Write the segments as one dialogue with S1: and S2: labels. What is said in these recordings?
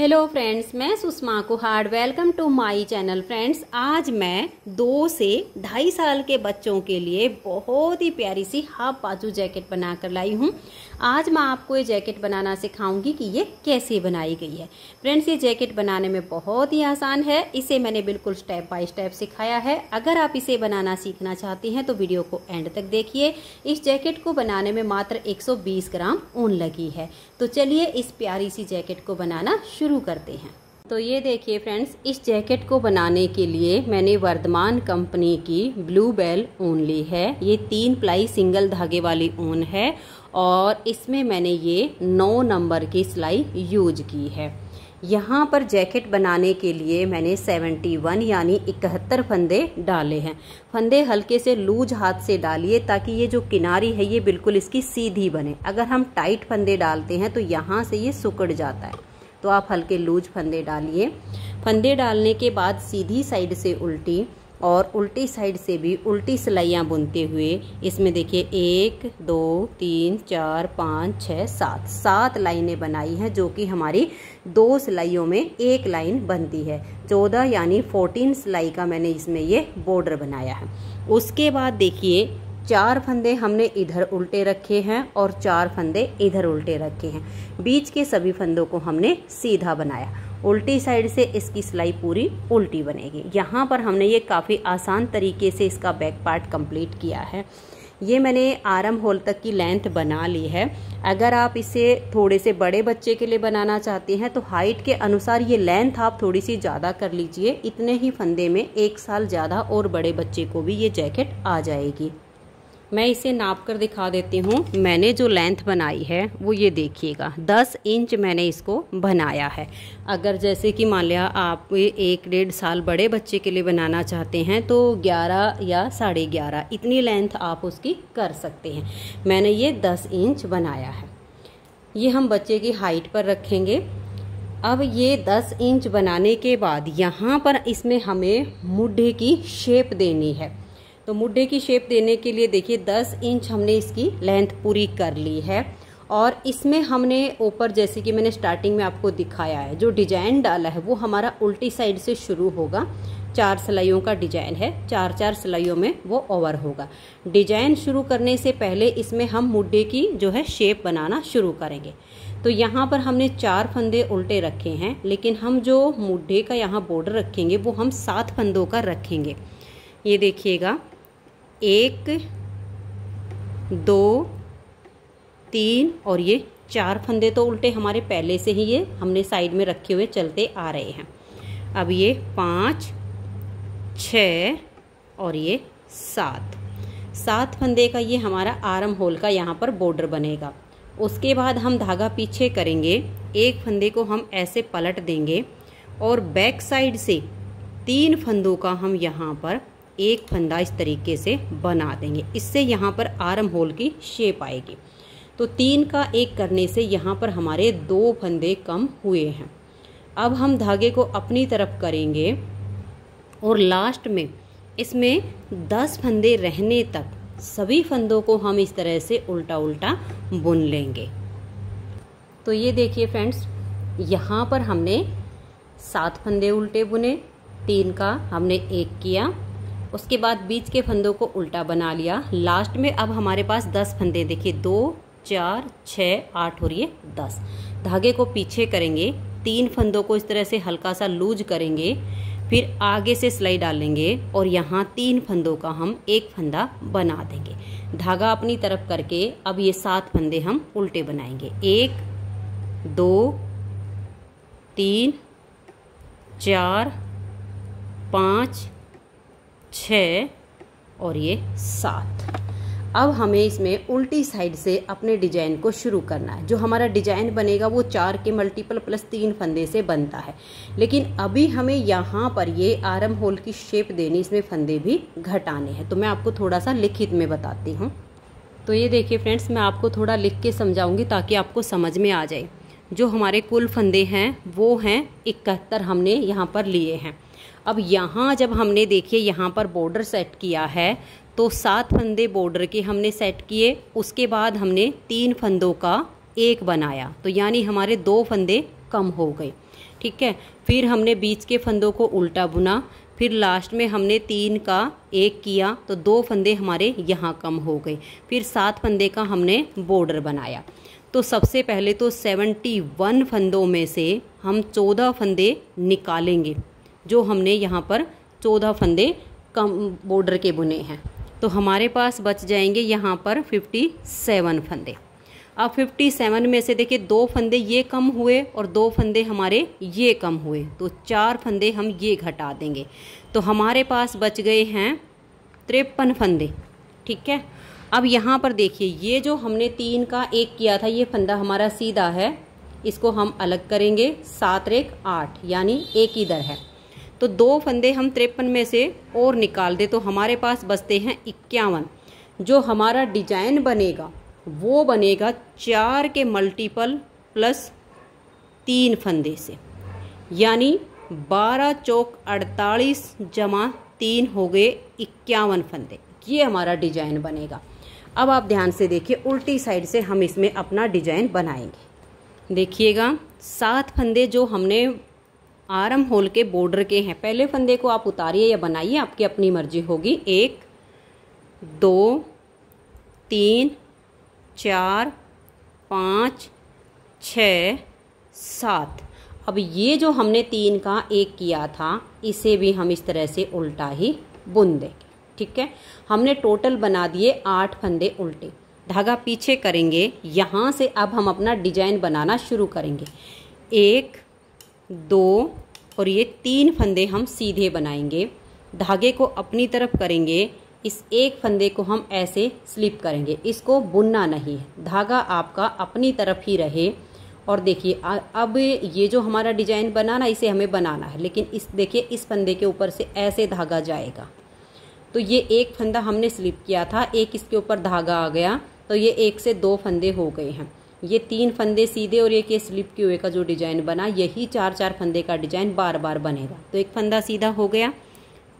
S1: Hello friends, मैं Sushma Kuhad. Welcome to my channel. Friends, आज मैं 2 से 2.5 साल के बच्चों के लिए बहुत ही प्यारी सी हाफ बाजू जैकेट बनाकर लाई हूँ। आज मैं आपको ये जैकेट बनाना सिखाऊंगी कि ये कैसे बनाई गई है। फ्रेंड्स, ये जैकेट बनाने में बहुत ही आसान है। इसे मैंने बिल्कुल स्टेप बाय स्टेप सिखाया है। अगर आप इसे बनाना सीखना चाहती हैं तो वीडियो को एंड तक देखिए। इस जैकेट को बनाने में मात्र 120 ग्राम ऊन लगी है। तो चलिए इस प्यारी सी जैकेट को बनाना शुरू करते हैं। तो ये देखिए फ्रेंड्स, इस जैकेट को बनाने के लिए मैंने वर्धमान कंपनी की ब्लू बेल ऊन ली है। ये 3 प्लाई सिंगल धागे वाली ऊन है और इसमें मैंने ये 9 नंबर की सिलाई यूज की है। यहाँ पर जैकेट बनाने के लिए मैंने 71 यानी 71 फंदे डाले हैं। फंदे हल्के से लूज हाथ से डालिए ताकि ये जो किनारी है ये बिल्कुल इसकी सीधी बने। अगर हम टाइट फंदे डालते हैं तो यहाँ से ये सिकुड़ जाता है, तो आप हल्के लूज फंदे डालिए। फंदे डालने के बाद सीधी साइड से उल्टी और उल्टी साइड से भी उल्टी सिलाइयाँ बुनते हुए इसमें देखिए 1 2 3 4 5 6 7 लाइनें बनाई हैं, जो कि हमारी 2 सिलाइयों में एक लाइन बनती है। 14 यानी 14 सिलाई का मैंने इसमें ये बॉर्डर बनाया है। उसके बाद देखिए 4 फंदे हमने इधर उल्टे रखे हैं और 4 फंदे इधर उल्टे रखे हैं। बीच के सभी फंदों को हमने सीधा बनाया। उल्टी साइड से इसकी सिलाई पूरी उल्टी बनेगी। यहाँ पर हमने ये काफ़ी आसान तरीके से इसका बैक पार्ट कंप्लीट किया है। ये मैंने आर्म होल तक की लेंथ बना ली है। अगर आप इसे थोड़े से बड़े बच्चे के लिए बनाना चाहते हैं तो हाइट के अनुसार ये लेंथ आप थोड़ी सी ज़्यादा कर लीजिए। इतने ही फंदे में 1 साल ज़्यादा और बड़े बच्चे को भी ये जैकेट आ जाएगी। मैं इसे नाप कर दिखा देती हूँ। मैंने जो लेंथ बनाई है वो ये देखिएगा, 10 इंच मैंने इसको बनाया है। अगर जैसे कि मान लिया आप 1-1.5 साल बड़े बच्चे के लिए बनाना चाहते हैं तो 11 या 11.5 इतनी लेंथ आप उसकी कर सकते हैं। मैंने ये 10 इंच बनाया है। ये हम बच्चे की हाइट पर रखेंगे। अब ये 10 इंच बनाने के बाद यहाँ पर इसमें हमें मुड्ढे की शेप देनी है। तो मुड्ढे की शेप देने के लिए देखिए 10 इंच हमने इसकी लेंथ पूरी कर ली है और इसमें हमने ऊपर जैसे कि मैंने स्टार्टिंग में आपको दिखाया है जो डिजाइन डाला है वो हमारा उल्टी साइड से शुरू होगा। 4 सिलाइयों का डिजाइन है, 4-4 सिलाइयों में वो ओवर होगा। डिजाइन शुरू करने से पहले इसमें हम मुड्ढे की जो है शेप बनाना शुरू करेंगे। तो यहाँ पर हमने 4 फंदे उल्टे रखे हैं, लेकिन हम जो मुड्ढे का यहाँ बॉर्डर रखेंगे वो हम 7 फंदों का रखेंगे। ये देखिएगा 1 2 3 और ये 4 फंदे तो उल्टे हमारे पहले से ही ये हमने साइड में रखे हुए चलते आ रहे हैं। अब ये 5 6 और ये 7 फंदे का ये हमारा आर्म होल का यहाँ पर बॉर्डर बनेगा। उसके बाद हम धागा पीछे करेंगे, एक फंदे को हम ऐसे पलट देंगे और बैक साइड से 3 फंदों का हम यहाँ पर एक फंदा इस तरीके से बना देंगे। इससे यहाँ पर आर्म होल की शेप आएगी। तो 3 का 1 करने से यहाँ पर हमारे 2 फंदे कम हुए हैं। अब हम धागे को अपनी तरफ करेंगे और लास्ट में इसमें 10 फंदे रहने तक सभी फंदों को हम इस तरह से उल्टा उल्टा बुन लेंगे। तो ये देखिए फ्रेंड्स, यहाँ पर हमने 7 फंदे उल्टे बुने, 3 का हमने 1 किया। उसके बाद बीच के फंदों को उल्टा बना लिया। लास्ट में अब हमारे पास 10 फंदे देखिए, 2 4 6 8 और ये 10। धागे को पीछे करेंगे, 3 फंदों को इस तरह से हल्का सा लूज करेंगे, फिर आगे से सिलाई डालेंगे और यहाँ 3 फंदों का हम एक फंदा बना देंगे। धागा अपनी तरफ करके अब ये 7 फंदे हम उल्टे बनाएंगे। 1 2 3 4 5 6 और ये 7। अब हमें इसमें उल्टी साइड से अपने डिजाइन को शुरू करना है। जो हमारा डिजाइन बनेगा वो 4 के मल्टीपल प्लस 3 फंदे से बनता है, लेकिन अभी हमें यहाँ पर ये आर्म होल की शेप देनी, इसमें फंदे भी घटाने हैं। तो मैं आपको थोड़ा सा लिखित में बताती हूँ। तो ये देखिए फ्रेंड्स, मैं आपको थोड़ा लिख के समझाऊंगी ताकि आपको समझ में आ जाए। जो हमारे कुल फंदे हैं वो हैं 71 हमने यहाँ पर लिए हैं। अब यहाँ जब हमने देखिए यहाँ पर बॉर्डर सेट किया है तो 7 फंदे बॉर्डर के हमने सेट किए। उसके बाद हमने 3 फंदों का 1 बनाया, तो यानी हमारे 2 फंदे कम हो गए। ठीक है। फिर हमने बीच के फंदों को उल्टा बुना, फिर लास्ट में हमने 3 का 1 किया तो 2 फंदे हमारे यहाँ कम हो गए। फिर 7 फंदे का हमने बॉर्डर बनाया। तो सबसे पहले तो 71 फंदों में से हम 14 फंदे निकालेंगे, जो हमने यहाँ पर 14 फंदे कम बॉर्डर के बुने हैं। तो हमारे पास बच जाएंगे यहाँ पर 57 फंदे। अब 57 में से देखिए 2 फंदे ये कम हुए और 2 फंदे हमारे ये कम हुए, तो 4 फंदे हम ये घटा देंगे। तो हमारे पास बच गए हैं 53 फंदे। ठीक है। अब यहाँ पर देखिए ये जो हमने 3 का 1 किया था, ये फंदा हमारा सीधा है, इसको हम अलग करेंगे। 7 रेख 8 यानी एक ही दर है। तो 2 फंदे हम 53 में से और निकाल दे तो हमारे पास बचते हैं 51। जो हमारा डिजाइन बनेगा वो बनेगा 4 के मल्टीपल प्लस 3 फंदे से, यानी 12 चौक 48 जमा 3 हो गए 51 फंदे। ये हमारा डिजाइन बनेगा। अब आप ध्यान से देखिए, उल्टी साइड से हम इसमें अपना डिजाइन बनाएंगे। देखिएगा 7 फंदे जो हमने आर्म होल के बॉर्डर के हैं, पहले फंदे को आप उतारिए या बनाइए, आपकी अपनी मर्जी होगी। 1 2 3 4 5 6 7। अब ये जो हमने 3 का 1 किया था, इसे भी हम इस तरह से उल्टा ही बुन देंगे। ठीक है। हमने टोटल बना दिए 8 फंदे उल्टे। धागा पीछे करेंगे, यहाँ से अब हम अपना डिजाइन बनाना शुरू करेंगे। 1 2 और ये 3 फंदे हम सीधे बनाएंगे। धागे को अपनी तरफ करेंगे, इस एक फंदे को हम ऐसे स्लिप करेंगे, इसको बुनना नहीं है, धागा आपका अपनी तरफ ही रहे। और देखिए अब ये जो हमारा डिजाइन बना ना, इसे हमें बनाना है, लेकिन इस देखिए इस फंदे के ऊपर से ऐसे धागा जाएगा। तो ये एक फंदा हमने स्लिप किया था, एक इसके ऊपर धागा आ गया, तो ये 1 से 2 फंदे हो गए हैं। ये 3 फंदे सीधे और एक ये स्लिप किए हुए का जो डिजाइन बना, यही 4-4 फंदे का डिजाइन बार बार बनेगा। तो एक फंदा सीधा हो गया,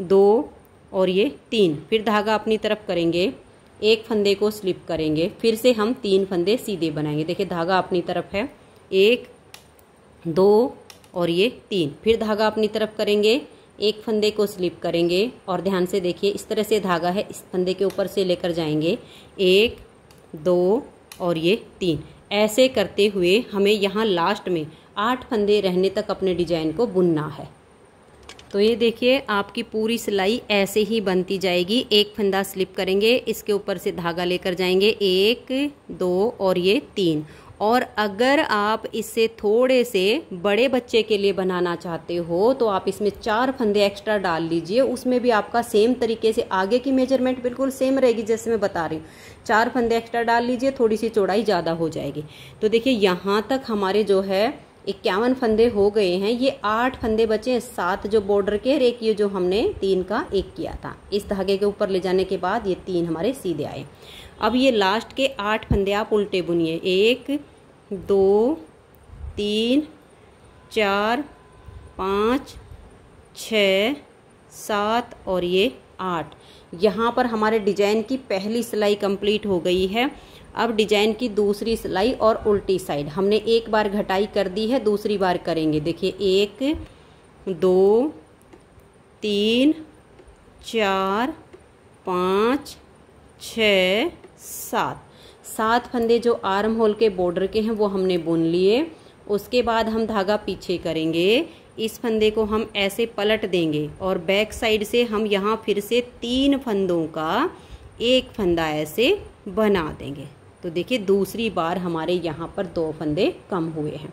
S1: 2 और ये 3। फिर धागा अपनी तरफ करेंगे, एक फंदे को स्लिप करेंगे, फिर से हम 3 फंदे सीधे बनाएंगे। देखिए धागा अपनी तरफ है, 1 2 और ये 3। फिर धागा अपनी तरफ करेंगे, एक फंदे को स्लिप करेंगे और ध्यान से देखिए इस तरह से धागा है, इस फंदे के ऊपर से लेकर जाएंगे, 1 2 और ये 3। ऐसे करते हुए हमें यहाँ लास्ट में 8 फंदे रहने तक अपने डिजाइन को बुनना है। तो ये देखिए आपकी पूरी सिलाई ऐसे ही बनती जाएगी। एक फंदा स्लिप करेंगे, इसके ऊपर से धागा लेकर जाएंगे, 1 2 और ये 3। और अगर आप इससे थोड़े से बड़े बच्चे के लिए बनाना चाहते हो तो आप इसमें 4 फंदे एक्स्ट्रा डाल लीजिए। उसमें भी आपका सेम तरीके से आगे की मेजरमेंट बिल्कुल सेम रहेगी जैसे मैं बता रही हूँ। 4 फंदे एक्स्ट्रा डाल लीजिए, थोड़ी सी चौड़ाई ज़्यादा हो जाएगी। तो देखिए यहाँ तक हमारे जो है 51 फंदे हो गए हैं। ये 8 फंदे बचे हैं, 7 जो बॉर्डर के, एक ये जो हमने 3 का 1 किया था। इस धागे के ऊपर ले जाने के बाद ये 3 हमारे सीधे आए। अब ये लास्ट के 8 फंदे आप उल्टे बुनिए, 1 2 3 4 5 6 7 और ये 8। यहाँ पर हमारे डिजाइन की पहली सिलाई कंप्लीट हो गई है। अब डिजाइन की दूसरी सिलाई और उल्टी साइड हमने एक बार घटाई कर दी है, दूसरी बार करेंगे। देखिए 1 2 3 4 5 6 7 फंदे जो आर्म होल के बॉर्डर के हैं वो हमने बुन लिए। उसके बाद हम धागा पीछे करेंगे, इस फंदे को हम ऐसे पलट देंगे और बैक साइड से हम यहाँ फिर से 3 फंदों का एक फंदा ऐसे बना देंगे। तो देखिए दूसरी बार हमारे यहाँ पर 2 फंदे कम हुए हैं।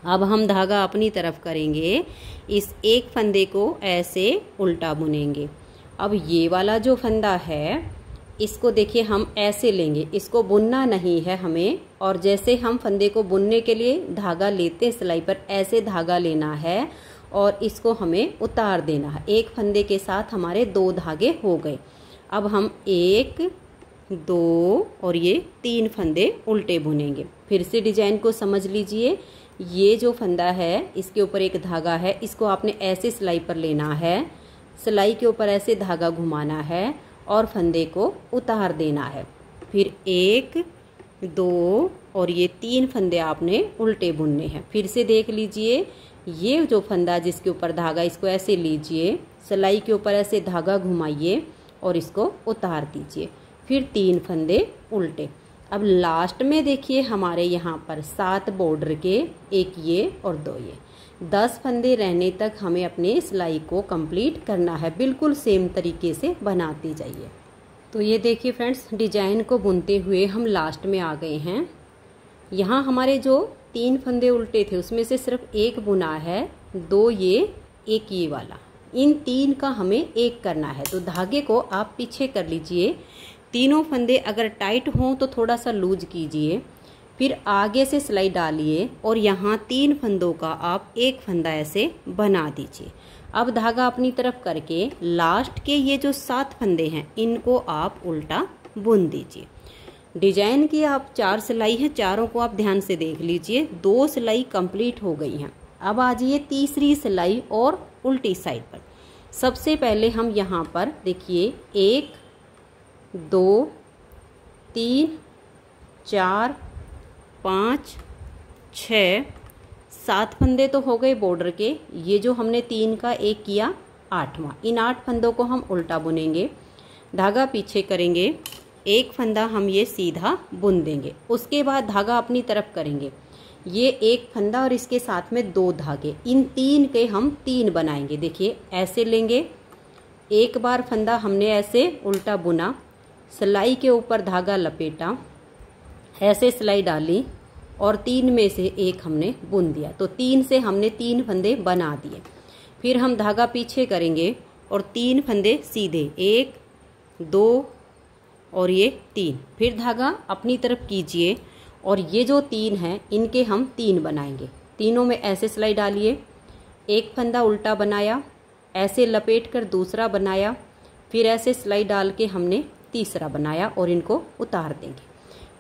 S1: अब हम धागा अपनी तरफ करेंगे, इस एक फंदे को ऐसे उल्टा बुनेंगे। अब ये वाला जो फंदा है इसको देखिए हम ऐसे लेंगे, इसको बुनना नहीं है हमें। और जैसे हम फंदे को बुनने के लिए धागा लेते हैं सिलाई पर, ऐसे धागा लेना है और इसको हमें उतार देना है। एक फंदे के साथ हमारे 2 धागे हो गए। अब हम 1 2 और ये 3 फंदे उल्टे बुनेंगे। फिर से डिजाइन को समझ लीजिए, ये जो फंदा है इसके ऊपर एक धागा है, इसको आपने ऐसे सिलाई पर लेना है, सिलाई के ऊपर ऐसे धागा घुमाना है और फंदे को उतार देना है। फिर 1 2 और ये 3 फंदे आपने उल्टे बुनने हैं। फिर से देख लीजिए, ये जो फंदा जिसके ऊपर धागा, इसको ऐसे लीजिए, सिलाई के ऊपर ऐसे धागा घुमाइए और इसको उतार दीजिए। फिर 3 फंदे उल्टे। अब लास्ट में देखिए हमारे यहाँ पर 7 बॉर्डर के, एक ये और 2 ये, 10 फंदे रहने तक हमें अपने सिलाई को कंप्लीट करना है। बिल्कुल सेम तरीके से बनाते जाइए। तो ये देखिए फ्रेंड्स, डिजाइन को बुनते हुए हम लास्ट में आ गए हैं। यहाँ हमारे जो 3 फंदे उल्टे थे उसमें से सिर्फ एक बुना है, 2 ये, एक ये वाला। इन 3 का हमें एक करना है। तो धागे को आप पीछे कर लीजिए। तीनों फंदे अगर टाइट हों तो थोड़ा सा लूज कीजिए, फिर आगे से सिलाई डालिए और यहाँ 3 फंदों का आप एक फंदा ऐसे बना दीजिए। अब धागा अपनी तरफ करके लास्ट के ये जो 7 फंदे हैं इनको आप उल्टा बुन दीजिए। डिजाइन की आप 4 सिलाई है, चारों को आप ध्यान से देख लीजिए। 2 सिलाई कंप्लीट हो गई हैं। अब आ जाइए तीसरी सिलाई और उल्टी साइड पर। सबसे पहले हम यहाँ पर देखिए 1 2 3 4 5 6 7 फंदे तो हो गए बॉर्डर के। ये जो हमने 3 का एक किया, 8वां। इन 8 फंदों को हम उल्टा बुनेंगे, धागा पीछे करेंगे, एक फंदा हम ये सीधा बुन देंगे। उसके बाद धागा अपनी तरफ करेंगे, ये एक फंदा और इसके साथ में 2 धागे, इन 3 के हम 3 बनाएंगे। देखिए ऐसे लेंगे, एक बार फंदा हमने ऐसे उल्टा बुना, सिलाई के ऊपर धागा लपेटा, ऐसे सिलाई डाली और 3 में से एक हमने बुन दिया। तो 3 से हमने 3 फंदे बना दिए। फिर हम धागा पीछे करेंगे और 3 फंदे सीधे, 1 2 और ये 3। फिर धागा अपनी तरफ कीजिए और ये जो 3 हैं इनके हम 3 बनाएंगे। तीनों में ऐसे सिलाई डालिए, एक फंदा उल्टा बनाया, ऐसे लपेट कर दूसरा बनाया, फिर ऐसे सिलाई डाल के हमने तीसरा बनाया और इनको उतार देंगे।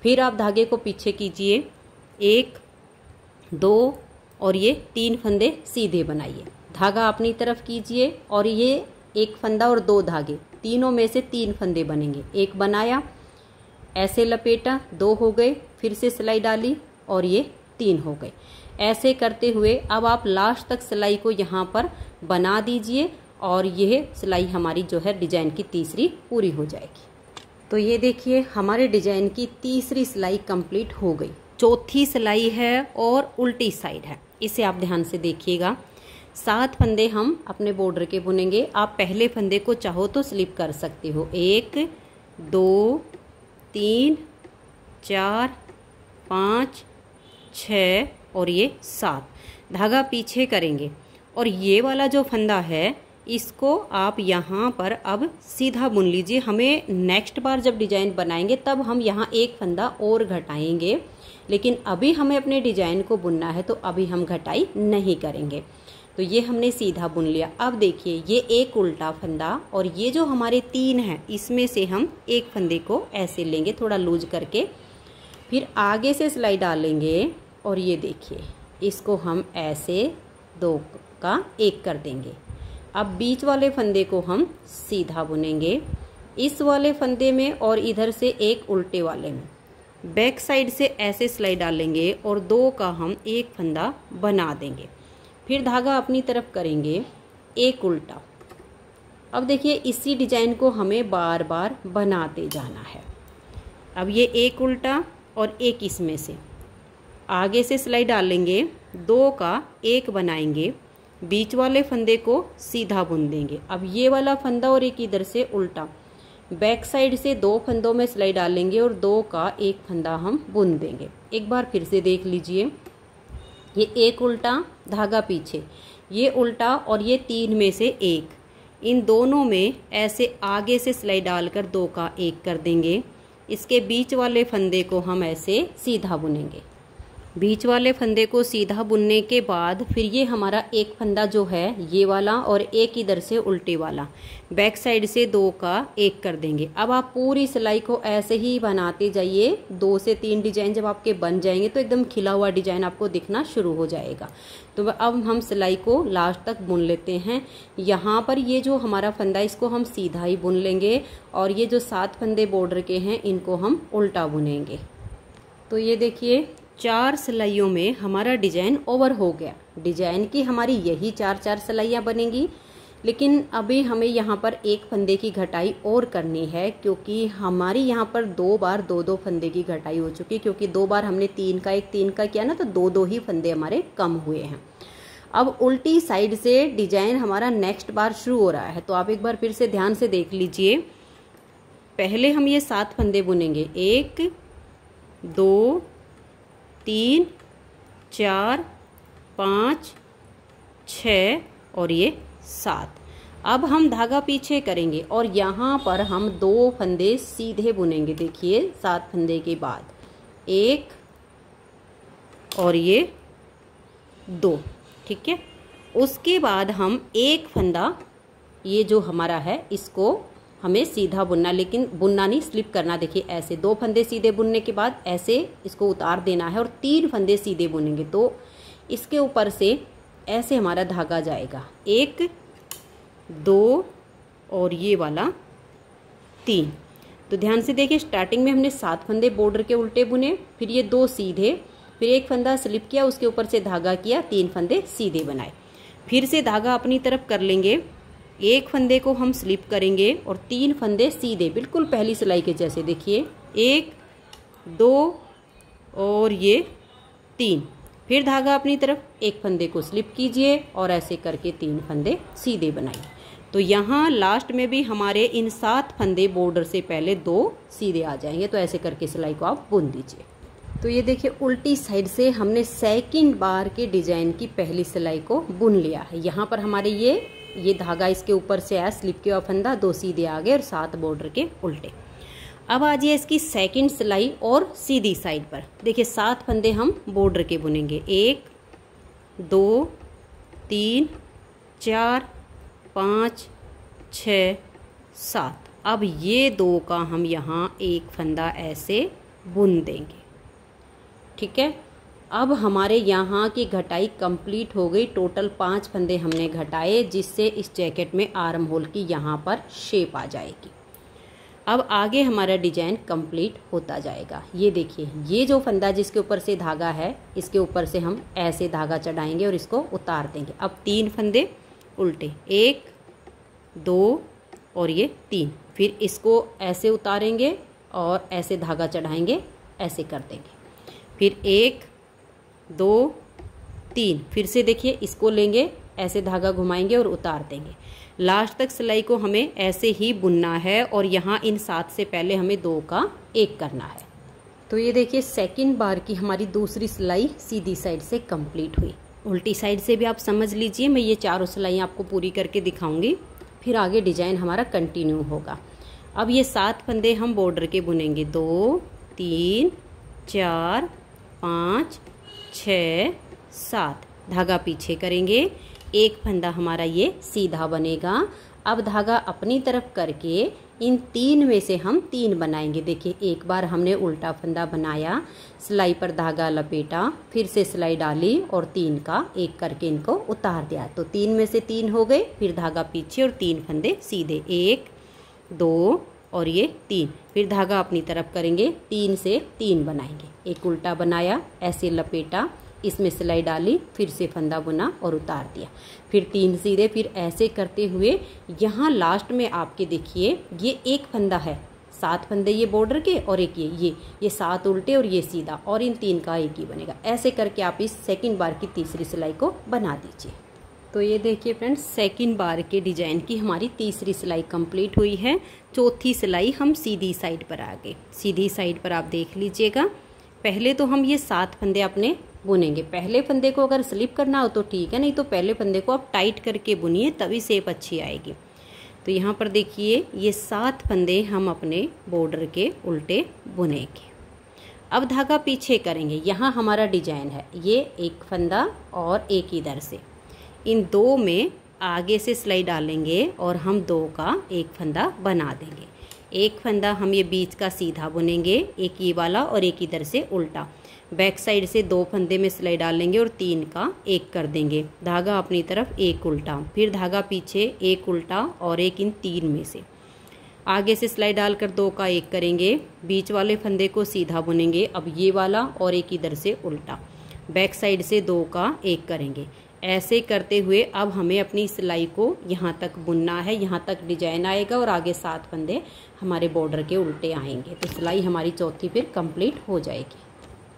S1: फिर आप धागे को पीछे कीजिए, 1 2 और ये 3 फंदे सीधे बनाइए। धागा अपनी तरफ कीजिए और ये एक फंदा और 2 धागे, तीनों में से 3 फंदे बनेंगे। एक बनाया, ऐसे लपेटा, 2 हो गए, फिर से सिलाई डाली और ये 3 हो गए। ऐसे करते हुए अब आप लास्ट तक सिलाई को यहाँ पर बना दीजिए और यह सिलाई हमारी जो है डिजाइन की तीसरी पूरी हो जाएगी। तो ये देखिए हमारे डिजाइन की तीसरी सिलाई कंप्लीट हो गई। चौथी सिलाई है और उल्टी साइड है, इसे आप ध्यान से देखिएगा। 7 फंदे हम अपने बॉर्डर के बुनेंगे। आप पहले फंदे को चाहो तो स्लिप कर सकते हो, 1 2 3 4 5 6 और ये 7। धागा पीछे करेंगे और ये वाला जो फंदा है इसको आप यहाँ पर अब सीधा बुन लीजिए। हमें नेक्स्ट बार जब डिजाइन बनाएंगे तब हम यहाँ एक फंदा और घटाएंगे, लेकिन अभी हमें अपने डिजाइन को बुनना है तो अभी हम घटाई नहीं करेंगे। तो ये हमने सीधा बुन लिया। अब देखिए ये एक उल्टा फंदा और ये जो हमारे 3 हैं इसमें से हम एक फंदे को ऐसे लेंगे थोड़ा लूज करके, फिर आगे से सिलाई डालेंगे और ये देखिए इसको हम ऐसे 2 का एक कर देंगे। अब बीच वाले फंदे को हम सीधा बुनेंगे, इस वाले फंदे में और इधर से एक उल्टे वाले में। बैक साइड से ऐसे सिलाई डालेंगे और 2 का हम एक फंदा बना देंगे। फिर धागा अपनी तरफ करेंगे, एक उल्टा। अब देखिए इसी डिजाइन को हमें बार बार बनाते जाना है। अब ये एक उल्टा और एक इसमें से आगे से सिलाई डालेंगे, 2 का एक बनाएंगे, बीच वाले फंदे को सीधा बुन देंगे। अब ये वाला फंदा और एक इधर से उल्टा, बैक साइड से 2 फंदों में सिलाई डालेंगे और 2 का एक फंदा हम बुन देंगे। एक बार फिर से देख लीजिए, ये एक उल्टा, धागा पीछे, ये उल्टा और ये 3 में से एक, इन दोनों में ऐसे आगे से सिलाई डालकर 2 का एक कर देंगे। इसके बीच वाले फंदे को हम ऐसे सीधा बुनेंगे। बीच वाले फंदे को सीधा बुनने के बाद फिर ये हमारा एक फंदा जो है ये वाला और एक इधर से उल्टे वाला, बैक साइड से 2 का एक कर देंगे। अब आप पूरी सिलाई को ऐसे ही बनाते जाइए। 2 से 3 डिजाइन जब आपके बन जाएंगे तो एकदम खिला हुआ डिजाइन आपको दिखना शुरू हो जाएगा। तो अब हम सिलाई को लास्ट तक बुन लेते हैं। यहाँ पर ये जो हमारा फंदा इसको हम सीधा ही बुन लेंगे और ये जो 7 फंदे बॉर्डर के हैं इनको हम उल्टा बुनेंगे। तो ये देखिए 4 सिलाइयों में हमारा डिजाइन ओवर हो गया। डिजाइन की हमारी यही 4 सिलाइयाँ बनेंगी, लेकिन अभी हमें यहाँ पर एक फंदे की घटाई और करनी है, क्योंकि हमारी यहाँ पर 2 बार 2 फंदे की घटाई हो चुकी, क्योंकि 2 बार हमने 3 का 1 3 का किया ना, तो 2 ही फंदे हमारे कम हुए हैं। अब उल्टी साइड से डिजाइन हमारा नेक्स्ट बार शुरू हो रहा है, तो आप एक बार फिर से ध्यान से देख लीजिए। पहले हम ये 7 फंदे बुनेंगे, 1 2 3 4 5 6 और ये 7। अब हम धागा पीछे करेंगे और यहाँ पर हम 2 फंदे सीधे बुनेंगे। देखिए 7 फंदे के बाद 1 और ये 2, ठीक है। उसके बाद हम एक फंदा, ये जो हमारा है, इसको हमें सीधा बुनना, लेकिन बुनना नहीं, स्लिप करना। देखिए ऐसे 2 फंदे सीधे बुनने के बाद ऐसे इसको उतार देना है और 3 फंदे सीधे बुनेंगे, तो इसके ऊपर से ऐसे हमारा धागा जाएगा। 1 2 और ये वाला 3। तो ध्यान से देखिए, स्टार्टिंग में हमने 7 फंदे बॉर्डर के उल्टे बुने, फिर ये 2 सीधे, फिर एक फंदा स्लिप किया, उसके ऊपर से धागा किया, 3 फंदे सीधे बनाए। फिर से धागा अपनी तरफ कर लेंगे, एक फंदे को हम स्लिप करेंगे और 3 फंदे सीधे, बिल्कुल पहली सिलाई के जैसे। देखिए 1 2 और ये 3। फिर धागा अपनी तरफ, एक फंदे को स्लिप कीजिए और ऐसे करके 3 फंदे सीधे बनाइए। तो यहाँ लास्ट में भी हमारे इन 7 फंदे बॉर्डर से पहले 2 सीधे आ जाएंगे। तो ऐसे करके सिलाई को आप बुन दीजिए। तो ये देखिए उल्टी साइड से हमने सेकंड बार के डिजाइन की पहली सिलाई को बुन लिया है। यहाँ पर हमारे ये धागा इसके ऊपर से आया, स्लिप किया फंदा, 2 सीधे आ गए और 7 बॉर्डर के उल्टे। अब आ जाइए इसकी सेकंड सिलाई और सीधी साइड पर। देखिए 7 फंदे हम बॉर्डर के बुनेंगे, 1 2 3 4 5 6 7। अब ये 2 का हम यहाँ एक फंदा ऐसे बुन देंगे, ठीक है। अब हमारे यहाँ की घटाई कंप्लीट हो गई। टोटल 5 फंदे हमने घटाए, जिससे इस जैकेट में आर्म होल की यहाँ पर शेप आ जाएगी। अब आगे हमारा डिजाइन कंप्लीट होता जाएगा। ये देखिए, ये जो फंदा जिसके ऊपर से धागा है, इसके ऊपर से हम ऐसे धागा चढ़ाएंगे और इसको उतार देंगे। अब 3 फंदे उल्टे, 1 2 और ये 3। फिर इसको ऐसे उतारेंगे और ऐसे धागा चढ़ाएंगे, ऐसे कर देंगे। फिर 1 2 3। फिर से देखिए, इसको लेंगे, ऐसे धागा घुमाएंगे और उतार देंगे। लास्ट तक सिलाई को हमें ऐसे ही बुनना है और यहाँ इन 7 से पहले हमें 2 का 1 करना है। तो ये देखिए सेकंड बार की हमारी दूसरी सिलाई सीधी साइड से कंप्लीट हुई। उल्टी साइड से भी आप समझ लीजिए, मैं ये 4 सिलाई आपको पूरी करके दिखाऊंगी, फिर आगे डिजाइन हमारा कंटिन्यू होगा। अब ये 7 फंदे हम बॉर्डर के बुनेंगे, 2 3 4 5 6 7। धागा पीछे करेंगे, एक फंदा हमारा ये सीधा बनेगा। अब धागा अपनी तरफ करके इन 3 में से हम 3 बनाएंगे। देखिए एक बार हमने उल्टा फंदा बनाया, सिलाई पर धागा लपेटा, फिर से सिलाई डाली और 3 का 1 करके इनको उतार दिया। तो 3 में से 3 हो गए, फिर धागा पीछे और 3 फंदे सीधे, 1 2 और ये 3। फिर धागा अपनी तरफ करेंगे, 3 से 3 बनाएंगे। एक उल्टा बनाया, ऐसे लपेटा, इसमें सिलाई डाली, फिर से फंदा बुना और उतार दिया, फिर 3 सीधे। फिर ऐसे करते हुए यहाँ लास्ट में आपके देखिए ये एक फंदा है, 7 फंदे ये बॉर्डर के और एक ये 7 उल्टे और ये सीधा, और इन 3 का 1 ही बनेगा। ऐसे करके आप इस सेकंड बार की तीसरी सिलाई को बना दीजिए। तो ये देखिए फ्रेंड्स, सेकंड बार के डिजाइन की हमारी तीसरी सिलाई कंप्लीट हुई है। चौथी सिलाई हम सीधी साइड पर आ गए। सीधी साइड पर आप देख लीजिएगा, पहले तो हम ये 7 फंदे अपने बुनेंगे। पहले फंदे को अगर स्लिप करना हो तो ठीक है, नहीं तो पहले फंदे को आप टाइट करके बुनिए, तभी शेप अच्छी आएगी। तो यहाँ पर देखिए ये 7 फंदे हम अपने बॉर्डर के उल्टे बुनेंगे। अब धागा पीछे करेंगे, यहाँ हमारा डिजाइन है, ये एक फंदा और एक इधर से, इन 2 में आगे से सिलाई डालेंगे और हम 2 का 1 फंदा बना देंगे। एक फंदा हम ये बीच का सीधा बुनेंगे, एक ये वाला और एक इधर से उल्टा। बैक साइड से 2 फंदे में सिलाई डालेंगे और 3 का 1 कर देंगे। धागा अपनी तरफ 1 उल्टा, फिर धागा पीछे 1 उल्टा और एक इन 3 में से। आगे से सिलाई डालकर 2 का 1 करेंगे, बीच वाले फंदे को सीधा बुनेंगे। अब ये वाला और एक इधर से उल्टा, बैक साइड से 2 का 1 करेंगे। ऐसे करते हुए अब हमें अपनी सिलाई को यहाँ तक बुनना है, यहाँ तक डिजाइन आएगा और आगे 7 फंदे हमारे बॉर्डर के उल्टे आएंगे, तो सिलाई हमारी चौथी फिर कंप्लीट हो जाएगी।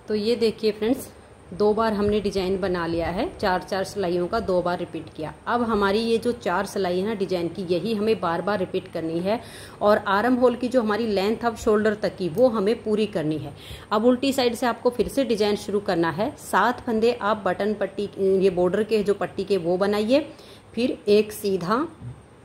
S1: तो ये देखिए फ्रेंड्स, 2 बार हमने डिजाइन बना लिया है, 4-4 सिलाइयों का 2 बार रिपीट किया। अब हमारी ये जो 4 सिलाई है ना डिजाइन की, यही हमें बार बार रिपीट करनी है और आर्म होल की जो हमारी लेंथ अब शोल्डर तक की वो हमें पूरी करनी है। अब उल्टी साइड से आपको फिर से डिजाइन शुरू करना है। 7 फंदे आप बटन पट्टी, ये बॉर्डर के जो पट्टी के वो बनाइए, फिर एक सीधा,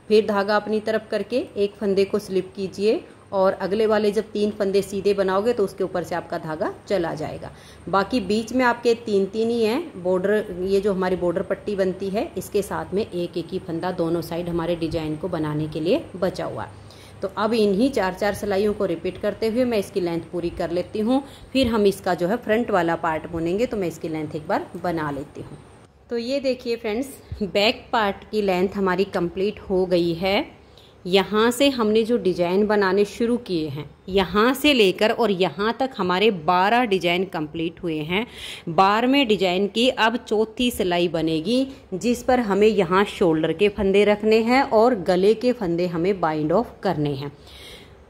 S1: फिर धागा अपनी तरफ करके एक फंदे को स्लिप कीजिए और अगले वाले जब 3 फंदे सीधे बनाओगे तो उसके ऊपर से आपका धागा चला जाएगा। बाकी बीच में आपके 3-3 ही हैं बॉर्डर, ये जो हमारी बॉर्डर पट्टी बनती है इसके साथ में एक ही फंदा दोनों साइड हमारे डिजाइन को बनाने के लिए बचा हुआ। तो अब इन्हीं 4-4 सिलाइयों को रिपीट करते हुए मैं इसकी लेंथ पूरी कर लेती हूँ, फिर हम इसका जो है फ्रंट वाला पार्ट बुनेंगे। तो मैं इसकी लेंथ एक बार बना लेती हूँ। तो ये देखिए फ्रेंड्स, बैक पार्ट की लेंथ हमारी कंप्लीट हो गई है। यहाँ से हमने जो डिजाइन बनाने शुरू किए हैं, यहाँ से लेकर और यहाँ तक हमारे 12 डिजाइन कंप्लीट हुए हैं। 12वें डिजाइन की अब चौथी सिलाई बनेगी, जिस पर हमें यहाँ शोल्डर के फंदे रखने हैं और गले के फंदे हमें बाइंड ऑफ करने हैं।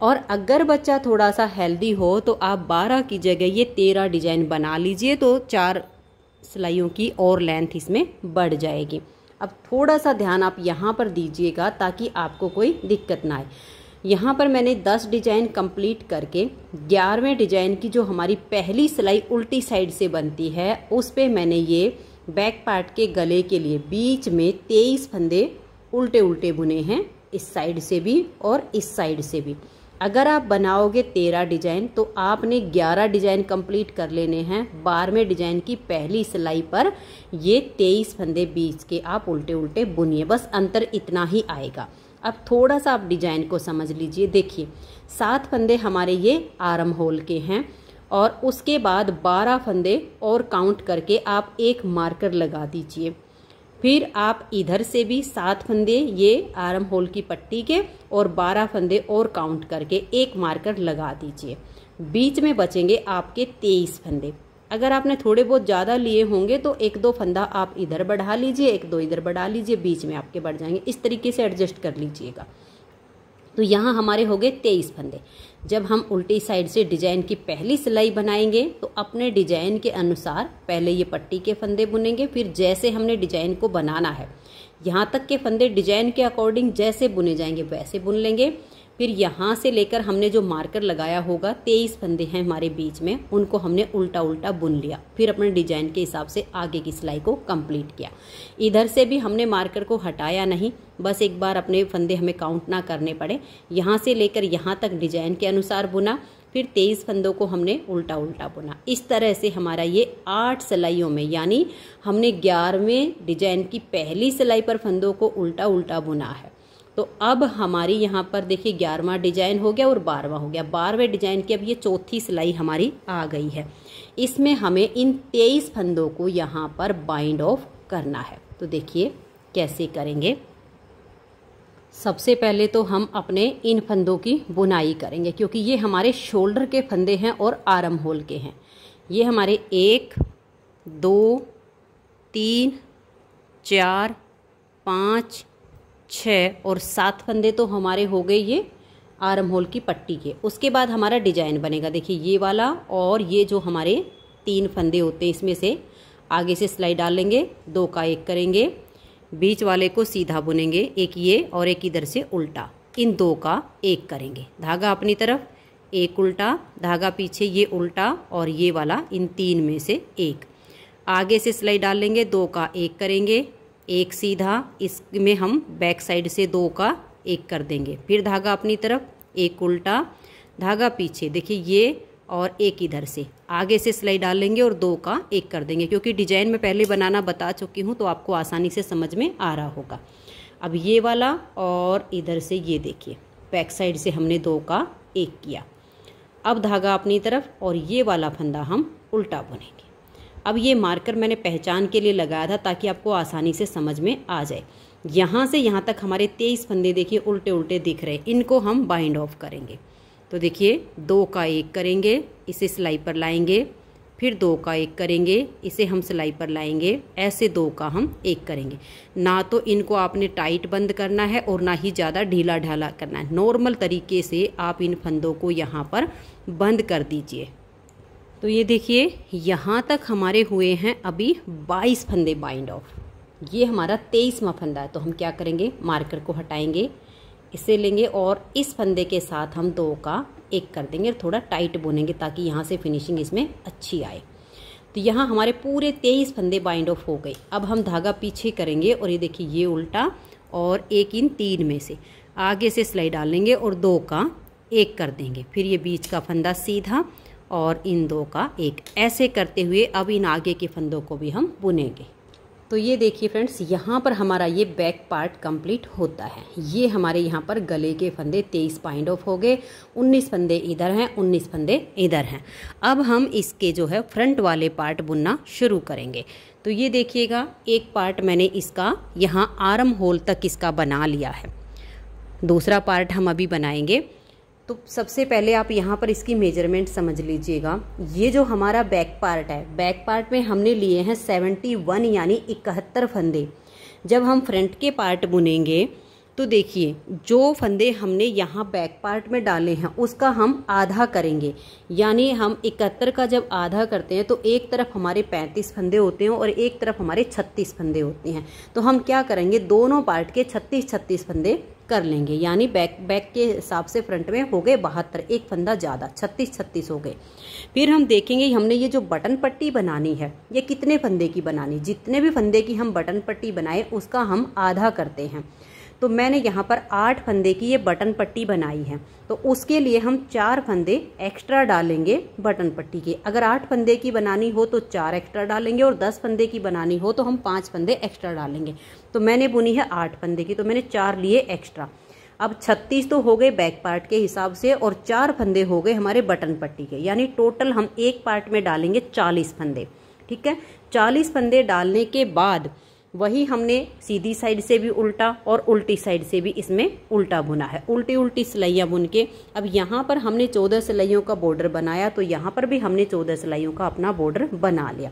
S1: और अगर बच्चा थोड़ा सा हेल्दी हो तो आप 12 की जगह ये 13 डिजाइन बना लीजिए, तो 4 सिलाइयों की और लेंथ इसमें बढ़ जाएगी। अब थोड़ा सा ध्यान आप यहाँ पर दीजिएगा ताकि आपको कोई दिक्कत ना आए। यहाँ पर मैंने 10 डिजाइन कंप्लीट करके 11वें डिजाइन की जो हमारी पहली सिलाई उल्टी साइड से बनती है, उस पे मैंने ये बैक पार्ट के गले के लिए बीच में 23 फंदे उल्टे उल्टे बुने हैं, इस साइड से भी और इस साइड से भी। अगर आप बनाओगे 13 डिजाइन तो आपने 11 डिजाइन कंप्लीट कर लेने हैं। 12वें डिजाइन की पहली सिलाई पर ये 23 फंदे बीच के आप उल्टे उल्टे बुनिए, बस अंतर इतना ही आएगा। अब थोड़ा सा आप डिजाइन को समझ लीजिए। देखिए 7 फंदे हमारे ये आर्म होल के हैं और उसके बाद 12 फंदे और काउंट करके आप एक मार्कर लगा दीजिए। फिर आप इधर से भी 7 फंदे ये आर्म होल की पट्टी के और 12 फंदे और काउंट करके एक मार्कर लगा दीजिए। बीच में बचेंगे आपके 23 फंदे। अगर आपने थोड़े बहुत ज़्यादा लिए होंगे तो 1-2 फंदा आप इधर बढ़ा लीजिए, 1-2 इधर बढ़ा लीजिए, बीच में आपके बढ़ जाएंगे। इस तरीके से एडजस्ट कर लीजिएगा। तो यहाँ हमारे हो गए 23 फंदे। जब हम उल्टी साइड से डिजाइन की पहली सिलाई बनाएंगे तो अपने डिजाइन के अनुसार पहले ये पट्टी के फंदे बुनेंगे, फिर जैसे हमने डिजाइन को बनाना है यहाँ तक के फंदे डिजाइन के अकॉर्डिंग जैसे बुने जाएंगे वैसे बुन लेंगे। फिर यहाँ से लेकर हमने जो मार्कर लगाया होगा 23 फंदे हैं हमारे बीच में, उनको हमने उल्टा उल्टा बुन लिया, फिर अपने डिजाइन के हिसाब से आगे की सिलाई को कंप्लीट किया। इधर से भी हमने मार्कर को हटाया नहीं, बस एक बार अपने फंदे हमें काउंट ना करने पड़े। यहाँ से लेकर यहाँ तक डिजाइन के अनुसार बुना, फिर 23 फंदों को हमने उल्टा उल्टा बुना। इस तरह से हमारा ये 8 सिलाइयों में, यानी हमने 11वें डिजाइन की पहली सिलाई पर फंदों को उल्टा उल्टा बुना है। तो अब हमारी यहाँ पर देखिए 11वां डिजाइन हो गया और 12वां हो गया। 12वें डिजाइन की अब ये चौथी सिलाई हमारी आ गई है। इसमें हमें इन 23 फंदों को यहाँ पर बाइंड ऑफ करना है। तो देखिए कैसे करेंगे। सबसे पहले तो हम अपने इन फंदों की बुनाई करेंगे, क्योंकि ये हमारे शोल्डर के फंदे हैं और आर्म होल के हैं। ये हमारे 1, 2, 3, 4, 5, 6 और 7 फंदे तो हमारे हो गए ये आर्म होल की पट्टी के। उसके बाद हमारा डिजाइन बनेगा। देखिए ये वाला और ये जो हमारे 3 फंदे होते हैं, इसमें से आगे से सिलाई डालेंगे, 2 का 1 करेंगे, बीच वाले को सीधा बुनेंगे, एक ये और एक इधर से उल्टा, इन 2 का 1 करेंगे, धागा अपनी तरफ, एक उल्टा, धागा पीछे, ये उल्टा और ये वाला इन 3 में से 1। आगे से सिलाई डालेंगे, 2 का 1 करेंगे, एक सीधा, इसमें हम बैक साइड से 2 का 1 कर देंगे, फिर धागा अपनी तरफ, एक उल्टा, धागा पीछे, देखिए ये और एक इधर से, आगे से सिलाई डालेंगे और 2 का 1 कर देंगे। क्योंकि डिजाइन में पहले बनाना बता चुकी हूँ तो आपको आसानी से समझ में आ रहा होगा। अब ये वाला और इधर से ये देखिए बैक साइड से हमने 2 का 1 किया। अब धागा अपनी तरफ और ये वाला फंदा हम उल्टा बुनेंगे। अब ये मार्कर मैंने पहचान के लिए लगाया था ताकि आपको आसानी से समझ में आ जाए। यहाँ से यहाँ तक हमारे 23 फंदे देखिए उल्टे उल्टे दिख रहे हैं, इनको हम बाइंड ऑफ करेंगे। तो देखिए 2 का 1 करेंगे, इसे सिलाई पर लाएंगे, फिर 2 का 1 करेंगे, इसे हम सिलाई पर लाएंगे, ऐसे 2 का हम 1 करेंगे। ना तो इनको आपने टाइट बंद करना है और ना ही ज़्यादा ढीला ढाला करना है, नॉर्मल तरीके से आप इन फंदों को यहाँ पर बंद कर दीजिए। तो ये देखिए यहाँ तक हमारे हुए हैं अभी 22 फंदे बाइंड ऑफ। ये हमारा 23वां फंदा है। तो हम क्या करेंगे, मार्कर को हटाएंगे, इसे लेंगे और इस फंदे के साथ हम 2 का 1 कर देंगे, थोड़ा टाइट बुनेंगे ताकि यहाँ से फिनिशिंग इसमें अच्छी आए। तो यहाँ हमारे पूरे 23 फंदे बाइंड ऑफ हो गए। अब हम धागा पीछे करेंगे और ये देखिए ये उल्टा और एक इन 3 में से आगे से सिलाई डालेंगे और 2 का 1 कर देंगे, फिर ये बीच का फंदा सीधा और इन 2 का 1, ऐसे करते हुए अब इन आगे के फंदों को भी हम बुनेंगे। तो ये देखिए फ्रेंड्स, यहाँ पर हमारा ये बैक पार्ट कंप्लीट होता है। ये हमारे यहाँ पर गले के फंदे 23 बाइंड ऑफ हो गए, 19 फंदे इधर हैं, 19 फंदे इधर हैं। अब हम इसके जो है फ्रंट वाले पार्ट बुनना शुरू करेंगे। तो ये देखिएगा एक पार्ट मैंने इसका यहाँ आर्म होल तक इसका बना लिया है, दूसरा पार्ट हम अभी बनाएंगे। तो सबसे पहले आप यहाँ पर इसकी मेजरमेंट समझ लीजिएगा। ये जो हमारा बैक पार्ट है, बैक पार्ट में हमने लिए हैं 71 यानी 71 फंदे। जब हम फ्रंट के पार्ट बुनेंगे तो देखिए जो फंदे हमने यहाँ बैक पार्ट में डाले हैं उसका हम आधा करेंगे, यानी हम 71 का जब आधा करते हैं तो एक तरफ हमारे 35 फंदे होते हैं और एक तरफ हमारे 36 फंदे होते हैं। तो हम क्या करेंगे, दोनों पार्ट के 36 फंदे कर लेंगे, यानी बैक के हिसाब से फ्रंट में हो गए 72, एक फंदा ज़्यादा 36 हो गए। फिर हम देखेंगे हमने ये जो बटन पट्टी बनानी है ये कितने फंदे की बनानी, जितने भी फंदे की हम बटन पट्टी बनाए उसका हम आधा करते हैं। तो मैंने यहाँ पर 8 फंदे की ये बटन पट्टी बनाई है, तो उसके लिए हम 4 फंदे एक्स्ट्रा डालेंगे बटन पट्टी के। अगर 8 फंदे की बनानी हो तो 4 एक्स्ट्रा डालेंगे और 10 फंदे की बनानी हो तो हम 5 फंदे एक्स्ट्रा डालेंगे। तो मैंने बुनी है 8 फंदे की, तो मैंने 4 लिए एक्स्ट्रा। अब 36 तो हो गए बैक पार्ट के हिसाब से और 4 फंदे हो गए हमारे बटन पट्टी के, यानी टोटल हम एक पार्ट में डालेंगे 40 फंदे। ठीक है, 40 फंदे डालने के बाद वही हमने सीधी साइड से भी उल्टा और उल्टी साइड से भी इसमें उल्टा बुना है, उल्टी उल्टी सिलाइयाँ बुन के। अब यहाँ पर हमने 14 सिलाइयों का बॉर्डर बनाया, तो यहाँ पर भी हमने 14 सिलाइयों का अपना बॉर्डर बना लिया।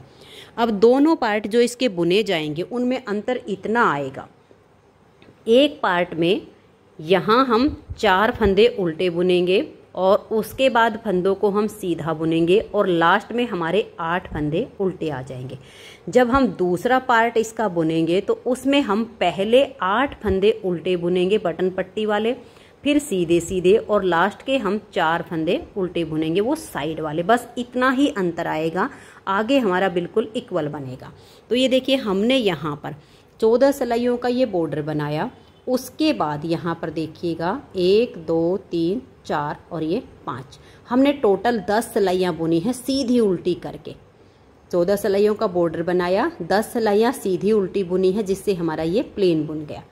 S1: अब दोनों पार्ट जो इसके बुने जाएंगे उनमें अंतर इतना आएगा, एक पार्ट में यहाँ हम 4 फंदे उल्टे बुनेंगे और उसके बाद फंदों को हम सीधा बुनेंगे और लास्ट में हमारे 8 फंदे उल्टे आ जाएंगे। जब हम दूसरा पार्ट इसका बुनेंगे तो उसमें हम पहले 8 फंदे उल्टे बुनेंगे बटन पट्टी वाले, फिर सीधे सीधे, और लास्ट के हम 4 फंदे उल्टे बुनेंगे वो साइड वाले। बस इतना ही अंतर आएगा, आगे हमारा बिल्कुल इक्वल बनेगा। तो ये देखिए हमने यहाँ पर 14 सिलाइयों का ये बॉर्डर बनाया, उसके बाद यहाँ पर देखिएगा 1 2 3 4 और ये 5, हमने टोटल 10 सिलाइयाँ बुनी हैं सीधी उल्टी करके। 14 सिलाइयों का बॉर्डर बनाया, 10 सिलाइयाँ सीधी उल्टी बुनी है जिससे हमारा ये प्लेन बुन गया।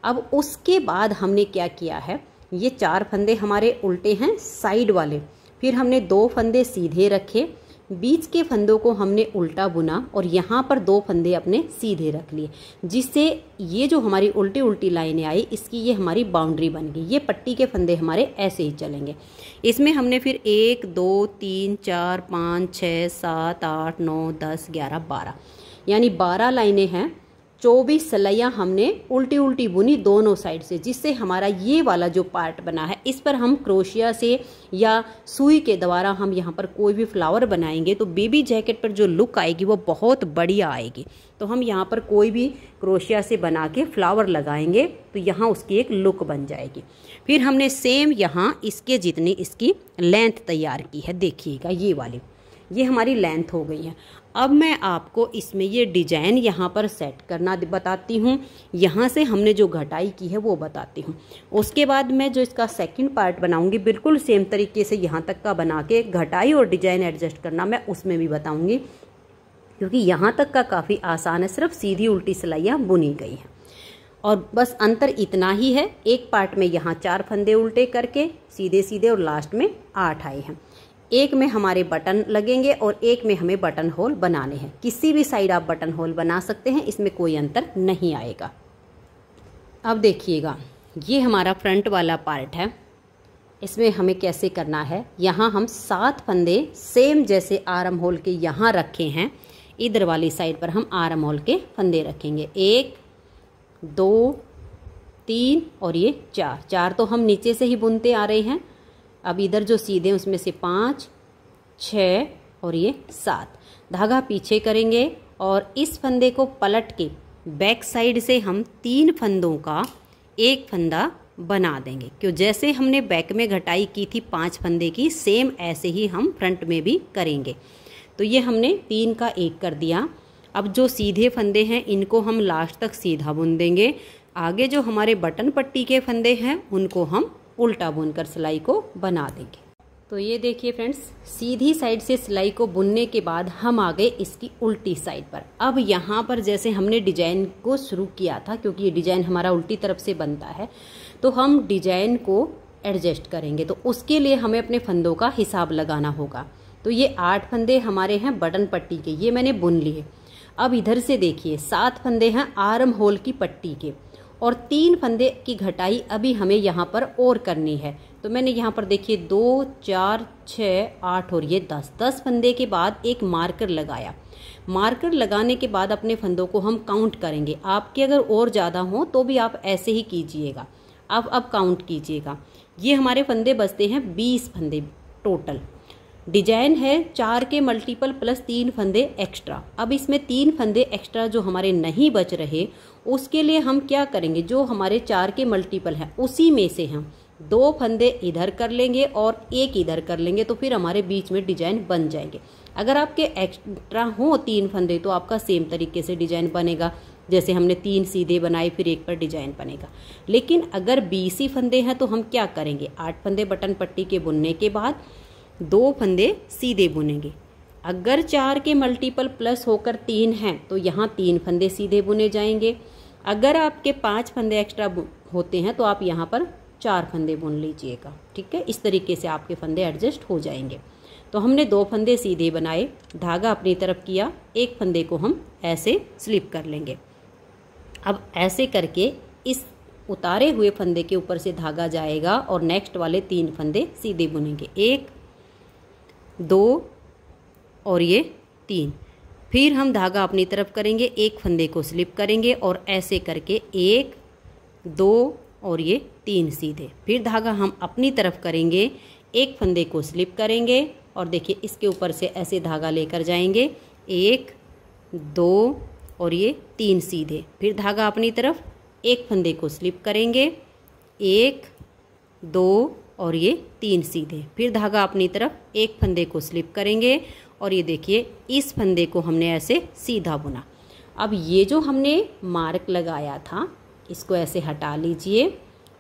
S1: अब उसके बाद हमने क्या किया है, ये 4 फंदे हमारे उल्टे हैं साइड वाले, फिर हमने 2 फंदे सीधे रखे, बीच के फंदों को हमने उल्टा बुना और यहाँ पर 2 फंदे अपने सीधे रख लिए, जिससे ये जो हमारी उल्टी उल्टी लाइनें आई इसकी ये हमारी बाउंड्री बन गई। ये पट्टी के फंदे हमारे ऐसे ही चलेंगे। इसमें हमने फिर 1 2 3 4 5 6 7 8 9 10 11 12 यानी 12 लाइनें हैं। 24 सिलाइयाँ हमने उल्टी उल्टी बुनी दोनों साइड से, जिससे हमारा ये वाला जो पार्ट बना है इस पर हम क्रोशिया से या सुई के द्वारा हम यहाँ पर कोई भी फ्लावर बनाएंगे तो बेबी जैकेट पर जो लुक आएगी वो बहुत बढ़िया आएगी। तो हम यहाँ पर कोई भी क्रोशिया से बना के फ्लावर लगाएंगे तो यहाँ उसकी एक लुक बन जाएगी। फिर हमने सेम यहाँ इसके जितनी इसकी लेंथ तैयार की है, देखिएगा ये वाली, ये हमारी लेंथ हो गई है। अब मैं आपको इसमें ये डिजाइन यहाँ पर सेट करना बताती हूँ, यहाँ से हमने जो घटाई की है वो बताती हूँ। उसके बाद मैं जो इसका सेकंड पार्ट बनाऊँगी बिल्कुल सेम तरीके से यहाँ तक का बना के घटाई और डिजाइन एडजस्ट करना मैं उसमें भी बताऊँगी, क्योंकि यहाँ तक का काफ़ी आसान है, सिर्फ सीधी उल्टी सिलाइयाँ बुनी गई हैं। और बस अंतर इतना ही है, एक पार्ट में यहाँ 4 फंदे उल्टे करके सीधे सीधे और लास्ट में 8 आए हैं। एक में हमारे बटन लगेंगे और एक में हमें बटन होल बनाने हैं। किसी भी साइड आप बटन होल बना सकते हैं, इसमें कोई अंतर नहीं आएगा। अब देखिएगा, ये हमारा फ्रंट वाला पार्ट है। इसमें हमें कैसे करना है, यहाँ हम 7 फंदे सेम जैसे आर्म होल के यहाँ रखे हैं, इधर वाली साइड पर हम आर्म होल के फंदे रखेंगे। 1 2 3 और ये 4 तो हम नीचे से ही बुनते आ रहे हैं। अब इधर जो सीधे उसमें से 5 6 और ये 7 धागा पीछे करेंगे और इस फंदे को पलट के बैक साइड से हम 3 फंदों का एक फंदा बना देंगे। क्यों, जैसे हमने बैक में घटाई की थी 5 फंदे की, सेम ऐसे ही हम फ्रंट में भी करेंगे। तो ये हमने 3 का 1 कर दिया। अब जो सीधे फंदे हैं इनको हम लास्ट तक सीधा बुन देंगे। आगे जो हमारे बटन पट्टी के फंदे हैं उनको हम उल्टा बुनकर सिलाई को बना देंगे। तो ये देखिए फ्रेंड्स, सीधी साइड से सिलाई को बुनने के बाद हम आ गए इसकी उल्टी साइड पर। अब यहाँ पर जैसे हमने डिजाइन को शुरू किया था, क्योंकि ये डिजाइन हमारा उल्टी तरफ से बनता है, तो हम डिजाइन को एडजस्ट करेंगे। तो उसके लिए हमें अपने फंदों का हिसाब लगाना होगा। तो ये 8 फंदे हमारे हैं बटन पट्टी के, ये मैंने बुन लिए। अब इधर से देखिए 7 फंदे हैं आर्म होल की पट्टी के और 3 फंदे की घटाई अभी हमें यहाँ पर और करनी है। तो मैंने यहाँ पर देखिए 2 4 6 8 और ये 10 फंदे के बाद एक मार्कर लगाया। मार्कर लगाने के बाद अपने फंदों को हम काउंट करेंगे। आपके अगर और ज़्यादा हो तो भी आप ऐसे ही कीजिएगा। अब काउंट कीजिएगा। ये हमारे फंदे बचते हैं 20 फंदे टोटल। डिजाइन है 4 के मल्टीपल प्लस 3 फंदे एक्स्ट्रा। अब इसमें 3 फंदे एक्स्ट्रा जो हमारे नहीं बच रहे, उसके लिए हम क्या करेंगे, जो हमारे 4 के मल्टीपल हैं उसी में से हम 2 फंदे इधर कर लेंगे और 1 इधर कर लेंगे, तो फिर हमारे बीच में डिजाइन बन जाएंगे। अगर आपके एक्स्ट्रा हो 3 फंदे तो आपका सेम तरीके से डिजाइन बनेगा, जैसे हमने 3 सीधे बनाए फिर 1 पर डिजाइन बनेगा। लेकिन अगर 20 ही फंदे हैं तो हम क्या करेंगे, 8 फंदे बटन पट्टी के बुनने के बाद 2 फंदे सीधे बुनेंगे। अगर 4 के मल्टीपल प्लस होकर 3 हैं तो यहाँ 3 फंदे सीधे बुने जाएंगे। अगर आपके 5 फंदे एक्स्ट्रा होते हैं तो आप यहाँ पर 4 फंदे बुन लीजिएगा। ठीक है, इस तरीके से आपके फंदे एडजस्ट हो जाएंगे। तो हमने 2 फंदे सीधे बनाए, धागा अपनी तरफ किया, 1 फंदे को हम ऐसे स्लिप कर लेंगे। अब ऐसे करके इस उतारे हुए फंदे के ऊपर से धागा जाएगा और नेक्स्ट वाले 3 फंदे सीधे बुनेंगे। 1 2 और ये 3। फिर हम धागा अपनी तरफ करेंगे, 1 फंदे को स्लिप करेंगे और ऐसे करके 1 2 और ये 3 सीधे। फिर धागा हम अपनी तरफ करेंगे, 1 फंदे को स्लिप करेंगे और देखिए इसके ऊपर से ऐसे धागा लेकर जाएंगे, 1 2 और ये 3 सीधे। फिर धागा अपनी तरफ, 1 फंदे को स्लिप करेंगे, 1 2 और ये 3 सीधे। फिर धागा अपनी तरफ, 1 फंदे को स्लिप करेंगे और ये देखिए इस फंदे को हमने ऐसे सीधा बुना। अब ये जो हमने मार्क लगाया था इसको ऐसे हटा लीजिए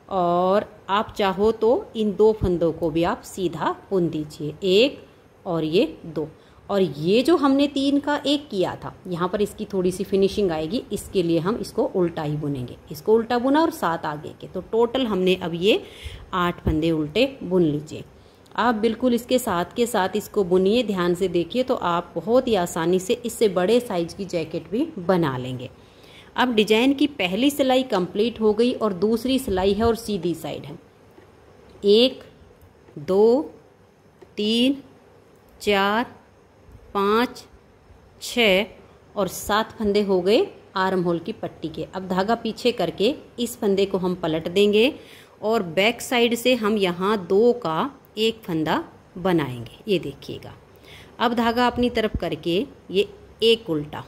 S1: और आप चाहो तो इन 2 फंदों को भी आप सीधा बुन दीजिए, 1 और ये 2। और ये जो हमने 3 का 1 किया था, यहाँ पर इसकी थोड़ी सी फिनिशिंग आएगी, इसके लिए हम इसको उल्टा ही बुनेंगे। इसको उल्टा बुना और 7 आगे के, तो टोटल हमने अब ये 8 फंदे उल्टे बुन लीजिए। आप बिल्कुल इसके साथ के साथ इसको बुनिए, ध्यान से देखिए, तो आप बहुत ही आसानी से इससे बड़े साइज की जैकेट भी बना लेंगे। अब डिजाइन की पहली सिलाई कंप्लीट हो गई और दूसरी सिलाई है और सीधी साइड है। 1 2 3 4 5 6 और 7 फंदे हो गए आर्म होल की पट्टी के। अब धागा पीछे करके इस फंदे को हम पलट देंगे और बैक साइड से हम यहाँ 2 का 1 फंदा बनाएंगे। ये देखिएगा, अब धागा अपनी तरफ करके ये 1 उल्टा।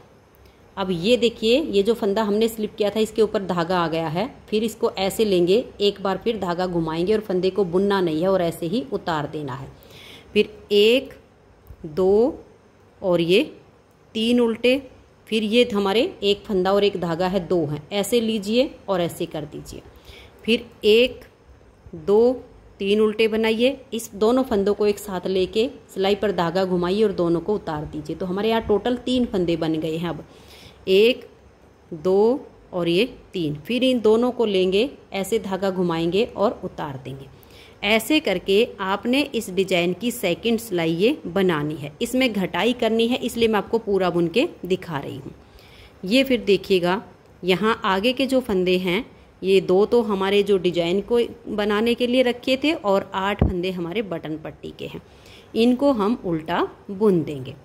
S1: अब ये देखिए, ये जो फंदा हमने स्लिप किया था इसके ऊपर धागा आ गया है। फिर इसको ऐसे लेंगे, एक बार फिर धागा घुमाएंगे और फंदे को बुनना नहीं है और ऐसे ही उतार देना है। फिर 1 2 और ये 3 उल्टे। फिर ये हमारे 1 फंदा और 1 धागा है, 2 हैं, ऐसे लीजिए और ऐसे कर दीजिए। फिर 1 2 3 उल्टे बनाइए, इस दोनों फंदों को एक साथ लेके सिलाई पर धागा घुमाइए और दोनों को उतार दीजिए। तो हमारे यहाँ टोटल 3 फंदे बन गए हैं। अब 1 2 और ये 3। फिर इन दोनों को लेंगे, ऐसे धागा घुमाएंगे और उतार देंगे। ऐसे करके आपने इस डिजाइन की सेकंड सिलाई ये बनानी है। इसमें घटाई करनी है, इसलिए मैं आपको पूरा बुन के दिखा रही हूँ। ये फिर देखिएगा, यहाँ आगे के जो फंदे हैं ये 2 तो हमारे जो डिजाइन को बनाने के लिए रखे थे और 8 फंदे हमारे बटन पट्टी के हैं। इनको हम उल्टा बुन देंगे।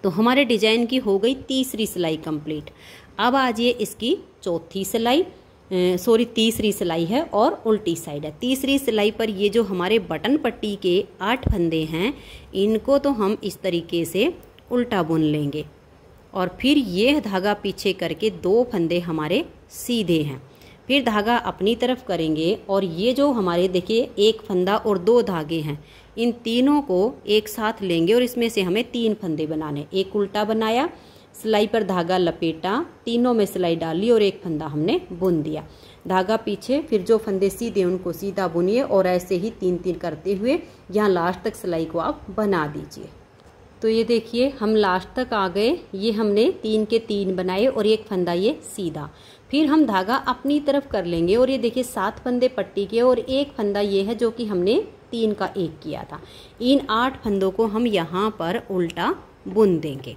S1: तो हमारे डिजाइन की हो गई तीसरी सिलाई कंप्लीट। अब आज ये इसकी चौथी सिलाई, तीसरी सिलाई है और उल्टी साइड है। तीसरी सिलाई पर ये जो हमारे बटन पट्टी के 8 फंदे हैं, इनको तो हम इस तरीके से उल्टा बुन लेंगे और फिर ये धागा पीछे करके 2 फंदे हमारे सीधे हैं। फिर धागा अपनी तरफ करेंगे और ये जो हमारे देखिए 1 फंदा और 2 धागे हैं, इन तीनों को एक साथ लेंगे और इसमें से हमें 3 फंदे बनाने। एक उल्टा बनाया, सिलाई पर धागा लपेटा, तीनों में सिलाई डाली और 1 फंदा हमने बुन दिया। धागा पीछे, फिर जो फंदे सीधे उनको सीधा बुनिए और ऐसे ही 3-3 करते हुए यहाँ लास्ट तक सिलाई को आप बना दीजिए। तो ये देखिए हम लास्ट तक आ गए। ये हमने 3 के 3 बनाए और 1 फंदा ये सीधा। फिर हम धागा अपनी तरफ कर लेंगे और ये देखिए 7 फंदे पट्टी के और 1 फंदा ये है जो कि हमने 3 का 1 किया था। इन 8 फंदों को हम यहाँ पर उल्टा बुन देंगे।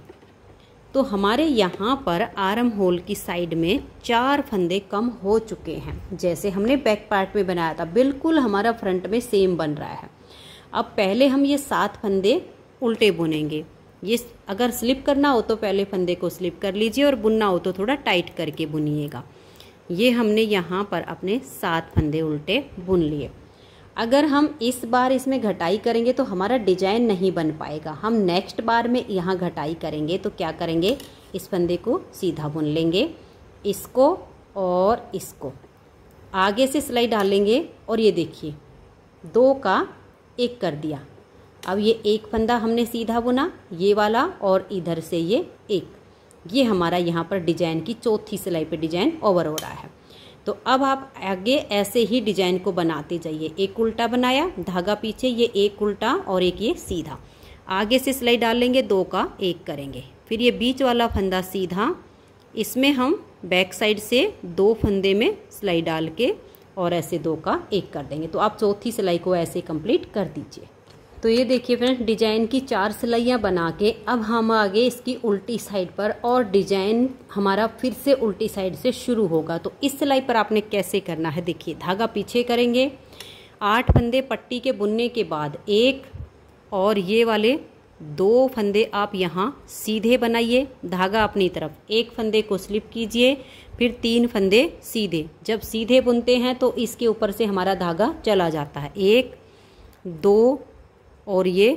S1: तो हमारे यहाँ पर आर्म होल की साइड में 4 फंदे कम हो चुके हैं। जैसे हमने बैक पार्ट में बनाया था, बिल्कुल हमारा फ्रंट में सेम बन रहा है। अब पहले हम ये 7 फंदे उल्टे बुनेंगे। ये अगर स्लिप करना हो तो पहले फंदे को स्लिप कर लीजिए और बुनना हो तो थोड़ा टाइट करके बुनिएगा। ये हमने यहाँ पर अपने 7 फंदे उल्टे बुन लिए। अगर हम इस बार इसमें घटाई करेंगे तो हमारा डिजाइन नहीं बन पाएगा। हम नेक्स्ट बार में यहाँ घटाई करेंगे तो क्या करेंगे, इस फंदे को सीधा बुन लेंगे, इसको और इसको आगे से सिलाई डालेंगे और ये देखिए 2 का 1 कर दिया। अब ये 1 फंदा हमने सीधा बुना, ये वाला, और इधर से ये 1। ये हमारा यहाँ पर डिजाइन की चौथी सिलाई पे डिजाइन ओवर हो रहा है। तो अब आप आगे ऐसे ही डिजाइन को बनाते जाइए। 1 उल्टा बनाया, धागा पीछे, ये 1 उल्टा और 1 ये सीधा। आगे से सिलाई डालेंगे, 2 का 1 करेंगे। फिर ये बीच वाला फंदा सीधा, इसमें हम बैक साइड से 2 फंदे में सिलाई डाल के और ऐसे 2 का 1 कर देंगे। तो आप चौथी सिलाई को ऐसे कंप्लीट कर दीजिए। तो ये देखिए फ्रेंड्स, डिजाइन की 4 सिलाइयाँ बना के अब हम आगे इसकी उल्टी साइड पर, और डिजाइन हमारा फिर से उल्टी साइड से शुरू होगा। तो इस सिलाई पर आपने कैसे करना है देखिए, धागा पीछे करेंगे, 8 फंदे पट्टी के बुनने के बाद 1 और ये वाले 2 फंदे आप यहाँ सीधे बनाइए, धागा अपनी तरफ, 1 फंदे को स्लिप कीजिए, फिर 3 फंदे सीधे। जब सीधे बुनते हैं तो इसके ऊपर से हमारा धागा चला जाता है, 1 2 और ये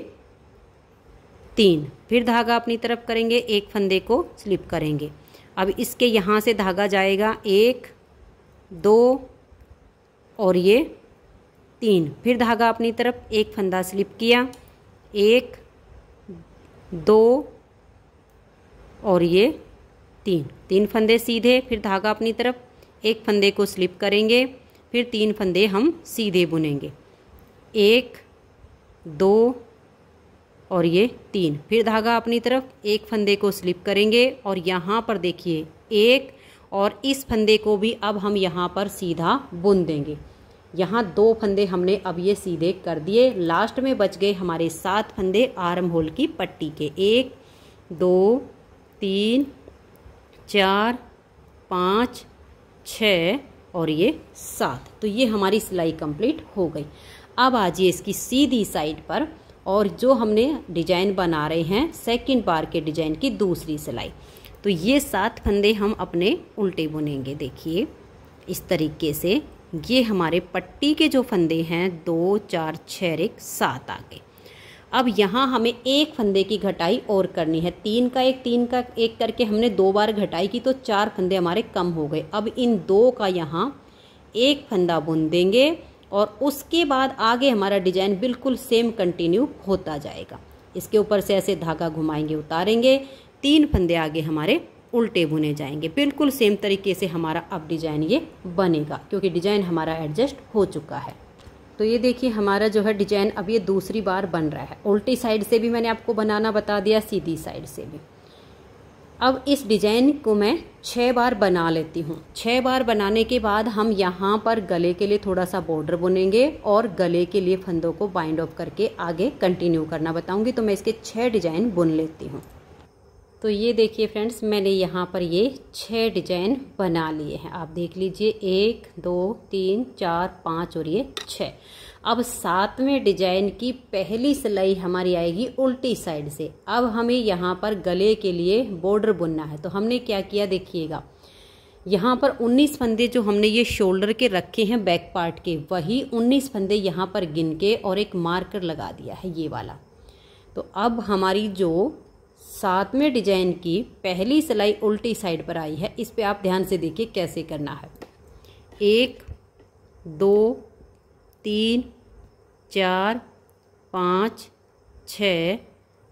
S1: 3। फिर धागा अपनी तरफ करेंगे, 1 फंदे को स्लिप करेंगे। अब इसके यहाँ से धागा जाएगा 1 2 और ये 3। फिर धागा अपनी तरफ, 1 फंदा स्लिप किया, 1 2 और ये 3 फंदे सीधे। फिर धागा अपनी तरफ, 1 फंदे को स्लिप करेंगे, फिर 3 फंदे हम सीधे बुनेंगे, 1 2 और ये 3। फिर धागा अपनी तरफ, 1 फंदे को स्लिप करेंगे और यहाँ पर देखिए 1 और इस फंदे को भी अब हम यहाँ पर सीधा बुन देंगे। यहाँ 2 फंदे हमने अब ये सीधे कर दिए। लास्ट में बच गए हमारे 7 फंदे आर्म होल की पट्टी के, 1 2 3 4 5 6 और ये 7। तो ये हमारी सिलाई कंप्लीट हो गई। अब आजिए इसकी सीधी साइड पर, और जो हमने डिजाइन बना रहे हैं सेकंड बार के डिजाइन की दूसरी सिलाई। तो ये 7 फंदे हम अपने उल्टे बुनेंगे। देखिए इस तरीके से, ये हमारे पट्टी के जो फंदे हैं 2 4 6 1 7 आगे। अब यहाँ हमें 1 फंदे की घटाई और करनी है, 3 का 1 करके हमने 2 बार घटाई की तो 4 फंदे हमारे कम हो गए। अब इन 2 का यहाँ 1 फंदा बुन देंगे और उसके बाद आगे हमारा डिजाइन बिल्कुल सेम कंटिन्यू होता जाएगा। इसके ऊपर से ऐसे धागा घुमाएंगे, उतारेंगे, 3 फंदे आगे हमारे उल्टे बुने जाएंगे। बिल्कुल सेम तरीके से हमारा अब डिजाइन ये बनेगा, क्योंकि डिजाइन हमारा एडजस्ट हो चुका है। तो ये देखिए हमारा जो है डिजाइन अब ये दूसरी बार बन रहा है। उल्टी साइड से भी मैंने आपको बनाना बता दिया, सीधी साइड से भी। अब इस डिजाइन को मैं 6 बार बना लेती हूँ। 6 बार बनाने के बाद हम यहाँ पर गले के लिए थोड़ा सा बॉर्डर बुनेंगे और गले के लिए फंदों को बाइंड ऑफ करके आगे कंटिन्यू करना बताऊंगी। तो मैं इसके 6 डिजाइन बुन लेती हूँ। तो ये देखिए फ्रेंड्स, मैंने यहाँ पर ये 6 डिजाइन बना लिए हैं। आप देख लीजिए 1 2 3 4 5 और ये 6। अब 7वें डिजाइन की पहली सिलाई हमारी आएगी उल्टी साइड से। अब हमें यहाँ पर गले के लिए बॉर्डर बुनना है। तो हमने क्या किया देखिएगा, यहाँ पर 19 फंदे जो हमने ये शोल्डर के रखे हैं बैक पार्ट के, वही 19 फंदे यहाँ पर गिन के और एक मार्कर लगा दिया है ये वाला। तो अब हमारी जो 7वें डिजाइन की पहली सिलाई उल्टी साइड पर आई है, इस पे आप ध्यान से देखिए कैसे करना है। 1 2 3 4 5 6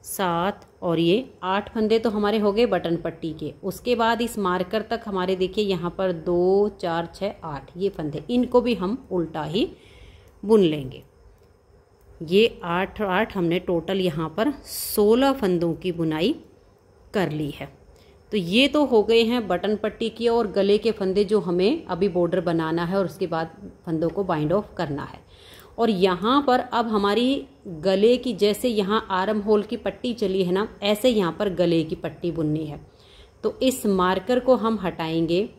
S1: 7 और ये 8 फंदे तो हमारे हो गए बटन पट्टी के। उसके बाद इस मार्कर तक हमारे देखिए यहाँ पर 2 4 6 8 ये फंदे, इनको भी हम उल्टा ही बुन लेंगे। ये 8 हमने टोटल यहाँ पर 16 फंदों की बुनाई कर ली है। तो ये तो हो गए हैं बटन पट्टी की और गले के फंदे जो हमें अभी बॉर्डर बनाना है और उसके बाद फंदों को बाइंड ऑफ करना है। और यहाँ पर अब हमारी गले की, जैसे यहाँ आर्म होल की पट्टी चली है ना, ऐसे यहाँ पर गले की पट्टी बुननी है। तो इस मार्कर को हम हटाएंगे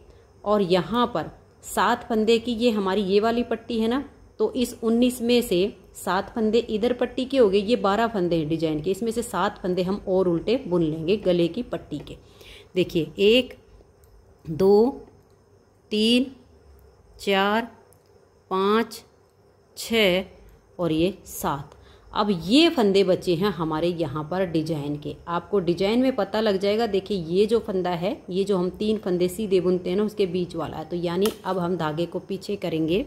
S1: और यहाँ पर 7 फंदे की ये हमारी ये वाली पट्टी है ना, तो इस 19 में से 7 फंदे इधर पट्टी के हो गए, ये 12 फंदे हैं डिजाइन के, इसमें से 7 फंदे हम और उल्टे बुन लेंगे गले की पट्टी के। देखिए 1 2 3 4 5 6 और ये 7। अब ये फंदे बचे हैं हमारे यहाँ पर डिजाइन के। आपको डिजाइन में पता लग जाएगा। देखिए ये जो फंदा है, ये जो हम 3 फंदे सीधे बुनते हैं ना, उसके बीच वाला है। तो यानी अब हम धागे को पीछे करेंगे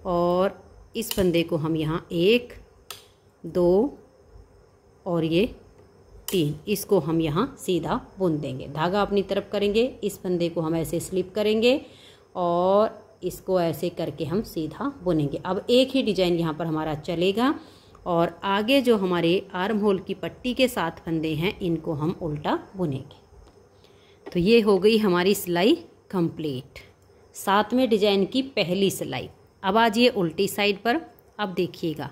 S1: और इस फंदे को हम यहाँ 1 2 और ये 3, इसको हम यहाँ सीधा बुन देंगे। धागा अपनी तरफ करेंगे, इस फंदे को हम ऐसे स्लिप करेंगे और इसको ऐसे करके हम सीधा बुनेंगे। अब एक ही डिजाइन यहाँ पर हमारा चलेगा और आगे जो हमारे आर्म होल की पट्टी के 7 फंदे हैं, इनको हम उल्टा बुनेंगे। तो ये हो गई हमारी सिलाई कंप्लीट, 7वें डिजाइन की पहली सिलाई। अब आ जाइए उल्टी साइड पर। अब देखिएगा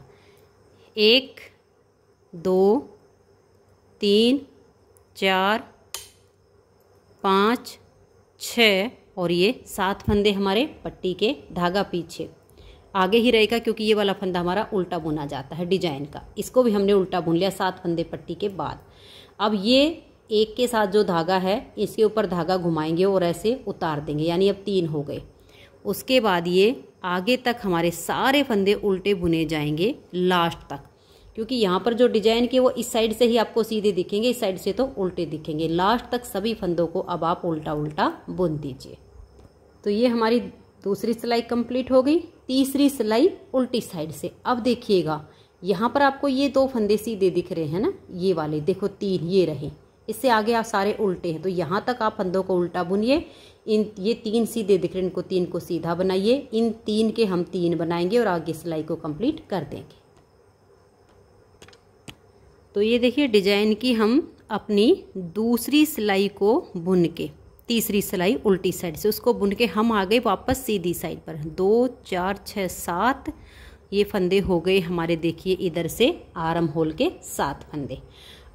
S1: 1 2 3 4 5 6 और ये 7 फंदे हमारे पट्टी के, धागा पीछे आगे ही रहेगा क्योंकि ये वाला फंदा हमारा उल्टा बुना जाता है डिजाइन का। इसको भी हमने उल्टा बुन लिया 7 फंदे पट्टी के बाद। अब ये एक के साथ जो धागा है, इसके ऊपर धागा घुमाएंगे और ऐसे उतार देंगे, यानी अब 3 हो गए। उसके बाद ये आगे तक हमारे सारे फंदे उल्टे बुने जाएंगे लास्ट तक, क्योंकि यहाँ पर जो डिजाइन के वो इस साइड से ही आपको सीधे दिखेंगे, इस साइड से तो उल्टे दिखेंगे। लास्ट तक सभी फंदों को अब आप उल्टा उल्टा बुन दीजिए। तो ये हमारी दूसरी सिलाई कंप्लीट हो गई। तीसरी सिलाई उल्टी साइड से। अब देखिएगा यहाँ पर आपको ये 2 फंदे सीधे दिख रहे हैं ना, ये वाले देखो 3 ये रहे, इससे आगे आप सारे उल्टे हैं। तो यहाँ तक आप फंदों को उल्टा बुनिए। ये 3 सीधे दिख रहे हैं, इनको 3 को सीधा बनाइए। इन 3 के हम 3 बनाएंगे और आगे सिलाई को कंप्लीट कर देंगे। तो ये देखिए डिजाइन की हम अपनी दूसरी सिलाई को बुन के, तीसरी सिलाई उल्टी साइड से उसको बुन के हम आ गए वापस सीधी साइड पर। 2 4 6 7 ये फंदे हो गए हमारे। देखिए इधर से आर्म होल के 7 फंदे।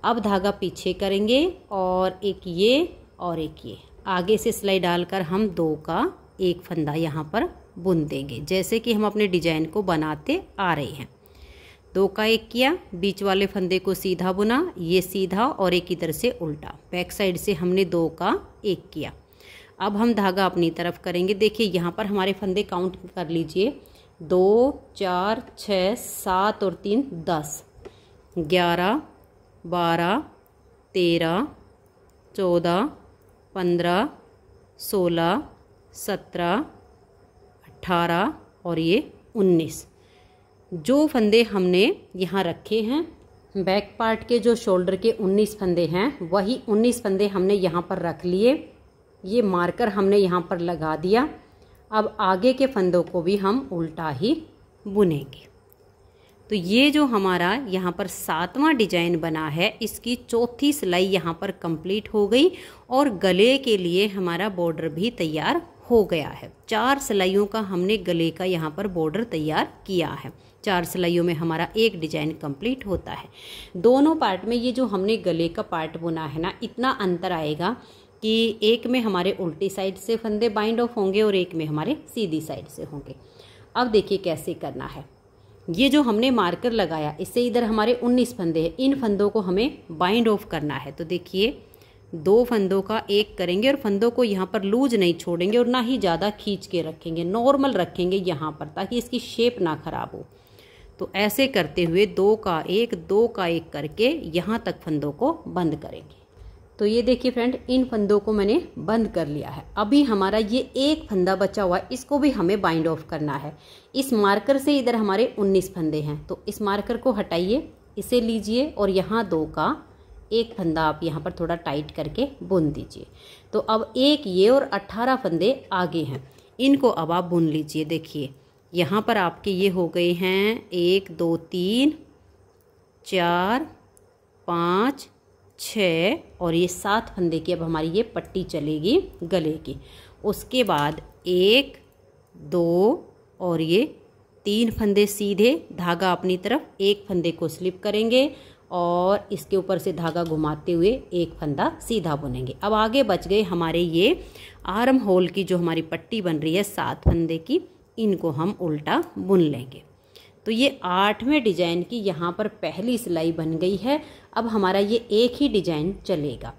S1: अब धागा पीछे करेंगे और एक ये और एक ये, आगे से सिलाई डालकर हम 2 का 1 फंदा यहाँ पर बुन देंगे, जैसे कि हम अपने डिजाइन को बनाते आ रहे हैं। 2 का 1 किया, बीच वाले फंदे को सीधा बुना, ये सीधा और एक इधर से उल्टा। बैक साइड से हमने 2 का 1 किया। अब हम धागा अपनी तरफ करेंगे। देखिए यहाँ पर हमारे फंदे काउंट कर लीजिए, 2 4 6 7 और 3 10, 11 12 13 14 15 16 17 18 और ये 19। जो फंदे हमने यहाँ रखे हैं बैक पार्ट के, जो शोल्डर के 19 फंदे हैं, वही 19 फंदे हमने यहाँ पर रख लिए। ये मार्कर हमने यहाँ पर लगा दिया। अब आगे के फंदों को भी हम उल्टा ही बुनेंगे। तो ये जो हमारा यहाँ पर 7वां डिजाइन बना है, इसकी चौथी सिलाई यहाँ पर कंप्लीट हो गई और गले के लिए हमारा बॉर्डर भी तैयार हो गया है। 4 सिलाइयों का हमने गले का यहाँ पर बॉर्डर तैयार किया है। 4 सिलाइयों में हमारा एक डिजाइन कंप्लीट होता है। दोनों पार्ट में ये जो हमने गले का पार्ट बुना है ना, इतना अंतर आएगा कि एक में हमारे उल्टी साइड से फंदे बाइंड ऑफ होंगे और एक में हमारे सीधी साइड से होंगे। अब देखिए कैसे करना है। ये जो हमने मार्कर लगाया, इससे इधर हमारे 19 फंदे हैं, इन फंदों को हमें बाइंड ऑफ करना है। तो देखिए 2 फंदों का एक करेंगे और फंदों को यहाँ पर लूज नहीं छोड़ेंगे और ना ही ज़्यादा खींच के रखेंगे, नॉर्मल रखेंगे यहाँ पर, ताकि इसकी शेप ना खराब हो। तो ऐसे करते हुए 2 का एक करके यहाँ तक फंदों को बंद करेंगे। तो ये देखिए फ्रेंड, इन फंदों को मैंने बंद कर लिया है। अभी हमारा ये एक फंदा बचा हुआ है, इसको भी हमें बाइंड ऑफ करना है। इस मार्कर से इधर हमारे 19 फंदे हैं, तो इस मार्कर को हटाइए, इसे लीजिए और यहाँ 2 का एक फंदा आप यहाँ पर थोड़ा टाइट करके बुन दीजिए। तो अब एक ये और 18 फंदे आगे हैं, इनको अब आप बुन लीजिए। देखिए यहाँ पर आपके ये हो गए हैं 1 2 3 4 5 6 और ये 7 फंदे की अब हमारी ये पट्टी चलेगी गले की। उसके बाद 1 2 और ये 3 फंदे सीधे, धागा अपनी तरफ, एक फंदे को स्लिप करेंगे और इसके ऊपर से धागा घुमाते हुए एक फंदा सीधा बुनेंगे। अब आगे बच गए हमारे ये आर्म होल की जो हमारी पट्टी बन रही है 7 फंदे की, इनको हम उल्टा बुन लेंगे। तो ये 8वें डिजाइन की यहाँ पर पहली सिलाई बन गई है। अब हमारा ये एक ही डिजाइन चलेगा।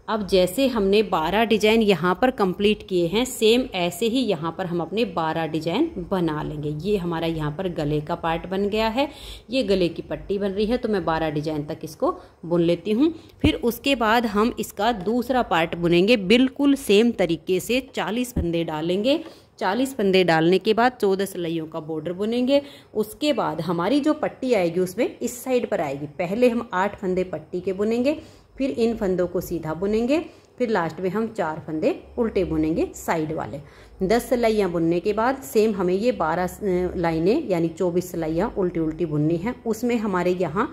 S1: अब जैसे हमने 12 डिजाइन यहाँ पर कंप्लीट किए हैं, सेम ऐसे ही यहाँ पर हम अपने 12 डिजाइन बना लेंगे। ये हमारा यहाँ पर गले का पार्ट बन गया है, ये गले की पट्टी बन रही है, तो मैं 12 डिजाइन तक इसको बुन लेती हूँ। फिर उसके बाद हम इसका दूसरा पार्ट बुनेंगे बिल्कुल सेम तरीके से। 40 फंदे डालेंगे, 40 फंदे डालने के बाद 14 सिलाइयों का बॉर्डर बुनेंगे। उसके बाद हमारी जो पट्टी आएगी उसमें इस साइड पर आएगी। पहले हम 8 फंदे पट्टी के बुनेंगे, फिर इन फंदों को सीधा बुनेंगे, फिर लास्ट में हम 4 फंदे उल्टे बुनेंगे साइड वाले। 10 सिलाइयाँ बुनने के बाद सेम हमें ये 12 लाइनें यानी 24 सिलाइयाँ उल्टी उल्टी बुननी है। उसमें हमारे यहाँ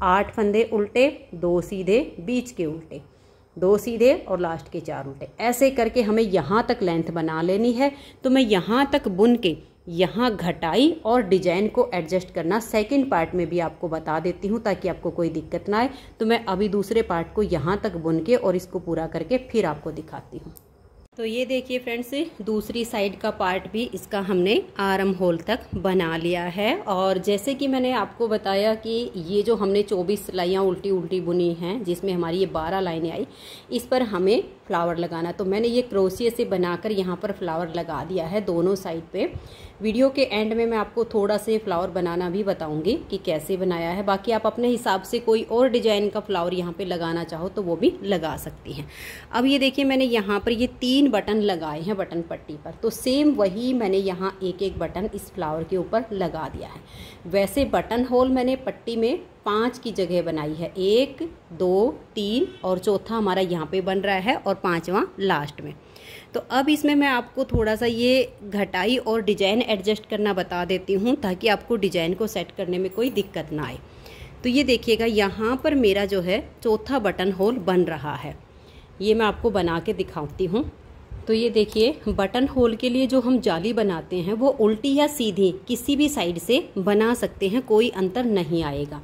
S1: 8 फंदे उल्टे, 2 सीधे, बीच के उल्टे, 2 सीधे और लास्ट के 4 उल्टे। ऐसे करके हमें यहाँ तक लेंथ बना लेनी है। तो मैं यहाँ तक बुन के यहाँ घटाई और डिजाइन को एडजस्ट करना सेकंड पार्ट में भी आपको बता देती हूँ, ताकि आपको कोई दिक्कत ना आए। तो मैं अभी दूसरे पार्ट को यहाँ तक बुन के और इसको पूरा करके फिर आपको दिखाती हूँ। तो ये देखिए फ्रेंड्स, दूसरी साइड का पार्ट भी इसका हमने आर्म होल तक बना लिया है। और जैसे कि मैंने आपको बताया कि ये जो हमने 24 सिलाइयाँ उल्टी उल्टी बुनी हैं, जिसमें हमारी ये 12 लाइनें आई, इस पर हमें फ्लावर लगाना। तो मैंने ये क्रोशिया से बनाकर यहाँ पर फ्लावर लगा दिया है दोनों साइड पे। वीडियो के एंड में मैं आपको थोड़ा से फ्लावर बनाना भी बताऊंगी कि कैसे बनाया है। बाकी आप अपने हिसाब से कोई और डिजाइन का फ्लावर यहाँ पे लगाना चाहो तो वो भी लगा सकती हैं। अब ये देखिए मैंने यहाँ पर ये 3 बटन लगाए हैं बटन पट्टी पर, तो सेम वही मैंने यहाँ एक एक बटन इस फ्लावर के ऊपर लगा दिया है। वैसे बटन होल मैंने पट्टी में 5 की जगह बनाई है, 1 2 3 और चौथा हमारा यहाँ पे बन रहा है और 5वां लास्ट में। तो अब इसमें मैं आपको थोड़ा सा ये घटाई और डिजाइन एडजस्ट करना बता देती हूँ, ताकि आपको डिजाइन को सेट करने में कोई दिक्कत ना आए। तो ये देखिएगा यहाँ पर मेरा जो है चौथा बटन होल बन रहा है, ये मैं आपको बना के दिखाती हूँ। तो ये देखिए बटन होल के लिए जो हम जाली बनाते हैं वो उल्टी या सीधी किसी भी साइड से बना सकते हैं, कोई अंतर नहीं आएगा।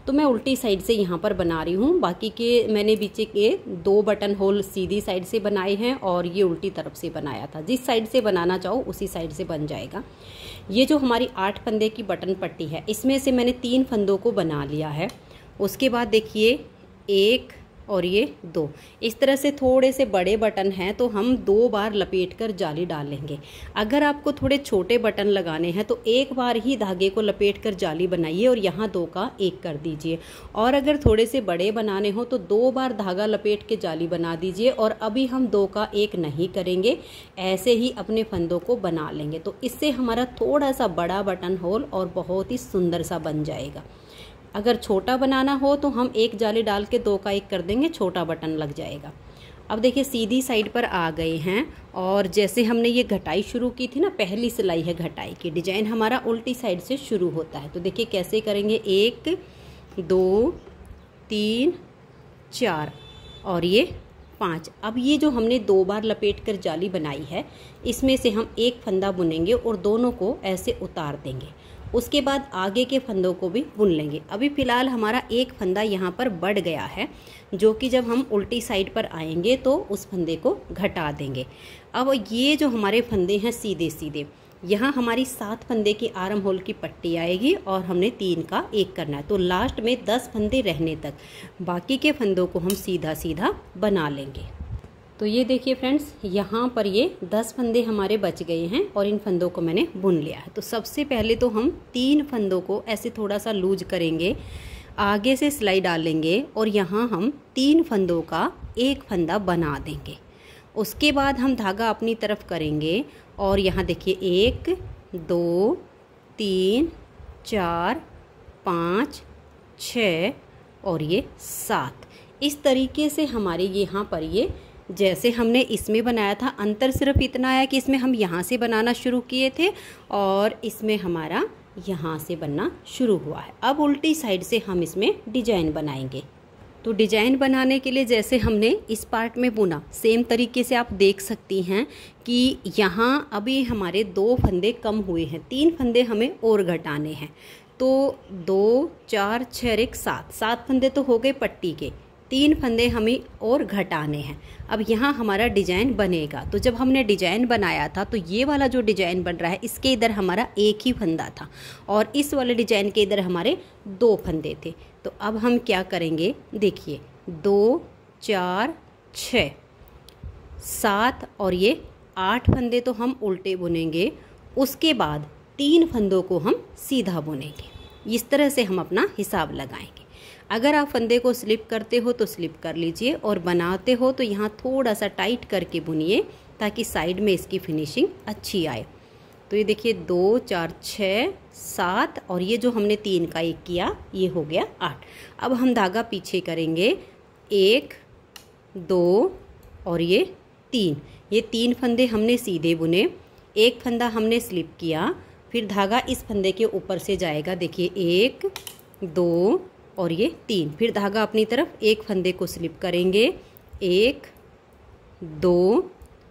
S1: तो मैं उल्टी साइड से यहाँ पर बना रही हूँ, बाकी के मैंने पीछे के 2 बटन होल सीधी साइड से बनाए हैं और ये उल्टी तरफ से बनाया था। जिस साइड से बनाना चाहो उसी साइड से बन जाएगा। ये जो हमारी 8 फंदे की बटन पट्टी है, इसमें से मैंने 3 फंदों को बना लिया है। उसके बाद देखिए 1 और ये 2, इस तरह से थोड़े से बड़े बटन हैं तो हम 2 बार लपेटकर जाली डालेंगे। अगर आपको थोड़े छोटे बटन लगाने हैं तो एक बार ही धागे को लपेटकर जाली बनाइए और यहाँ 2 का 1 कर दीजिए। और अगर थोड़े से बड़े बनाने हो तो 2 बार धागा लपेट के जाली बना दीजिए। और अभी हम 2 का 1 नहीं करेंगे, ऐसे ही अपने फंदों को बना लेंगे। तो इससे हमारा थोड़ा सा बड़ा बटन होल और बहुत ही सुंदर सा बन जाएगा। अगर छोटा बनाना हो तो हम 1 जाली डाल के 2 का 1 कर देंगे, छोटा बटन लग जाएगा। अब देखिए सीधी साइड पर आ गए हैं और जैसे हमने ये घटाई शुरू की थी ना, पहली सिलाई है घटाई की, डिजाइन हमारा उल्टी साइड से शुरू होता है। तो देखिए कैसे करेंगे, 1 2 3 4 और ये 5। अब ये जो हमने 2 बार लपेट कर जाली बनाई है, इसमें से हम एक फंदा बुनेंगे और दोनों को ऐसे उतार देंगे। उसके बाद आगे के फंदों को भी बुन लेंगे। अभी फ़िलहाल हमारा एक फंदा यहाँ पर बढ़ गया है, जो कि जब हम उल्टी साइड पर आएंगे तो उस फंदे को घटा देंगे। अब ये जो हमारे फंदे हैं सीधे सीधे, यहाँ हमारी 7 फंदे की आर्म होल की पट्टी आएगी और हमने 3 का 1 करना है। तो लास्ट में 10 फंदे रहने तक बाकी के फंदों को हम सीधा सीधा बना लेंगे। तो ये देखिए फ्रेंड्स, यहाँ पर ये 10 फंदे हमारे बच गए हैं और इन फंदों को मैंने बुन लिया है। तो सबसे पहले तो हम 3 फंदों को ऐसे थोड़ा सा लूज करेंगे, आगे से सिलाई डालेंगे और यहाँ हम 3 फंदों का 1 फंदा बना देंगे। उसके बाद हम धागा अपनी तरफ करेंगे और यहाँ देखिए 1 2 3 4 5 6 और ये 7। इस तरीके से हमारे यहाँ पर ये जैसे हमने इसमें बनाया था, अंतर सिर्फ इतना है कि इसमें हम यहाँ से बनाना शुरू किए थे और इसमें हमारा यहाँ से बनना शुरू हुआ है। अब उल्टी साइड से हम इसमें डिजाइन बनाएंगे। तो डिजाइन बनाने के लिए जैसे हमने इस पार्ट में बुना, सेम तरीके से आप देख सकती हैं कि यहाँ अभी हमारे 2 फंदे कम हुए हैं, 3 फंदे हमें और घटाने हैं। तो 2 4 6 1 7 फंदे तो हो गए पट्टी के, 3 फंदे हमें और घटाने हैं। अब यहाँ हमारा डिजाइन बनेगा। तो जब हमने डिजाइन बनाया था तो ये वाला जो डिजाइन बन रहा है, इसके इधर हमारा एक ही फंदा था और इस वाले डिजाइन के इधर हमारे 2 फंदे थे। तो अब हम क्या करेंगे, देखिए 2 4 6 7 और ये 8 फंदे तो हम उल्टे बुनेंगे। उसके बाद 3 फंदों को हम सीधा बुनेंगे। इस तरह से हम अपना हिसाब लगाएंगे। अगर आप फंदे को स्लिप करते हो तो स्लिप कर लीजिए और बनाते हो तो यहाँ थोड़ा सा टाइट करके बुनिए ताकि साइड में इसकी फिनिशिंग अच्छी आए। तो ये देखिए 2 4 6 7 और ये जो हमने 3 का 1 किया, ये हो गया 8। अब हम धागा पीछे करेंगे, 1 2 और ये 3। ये 3 फंदे हमने सीधे बुने, एक फंदा हमने स्लिप किया, फिर धागा इस फंदे के ऊपर से जाएगा। देखिए 1 2 और ये 3। फिर धागा अपनी तरफ, एक फंदे को स्लिप करेंगे, 1 2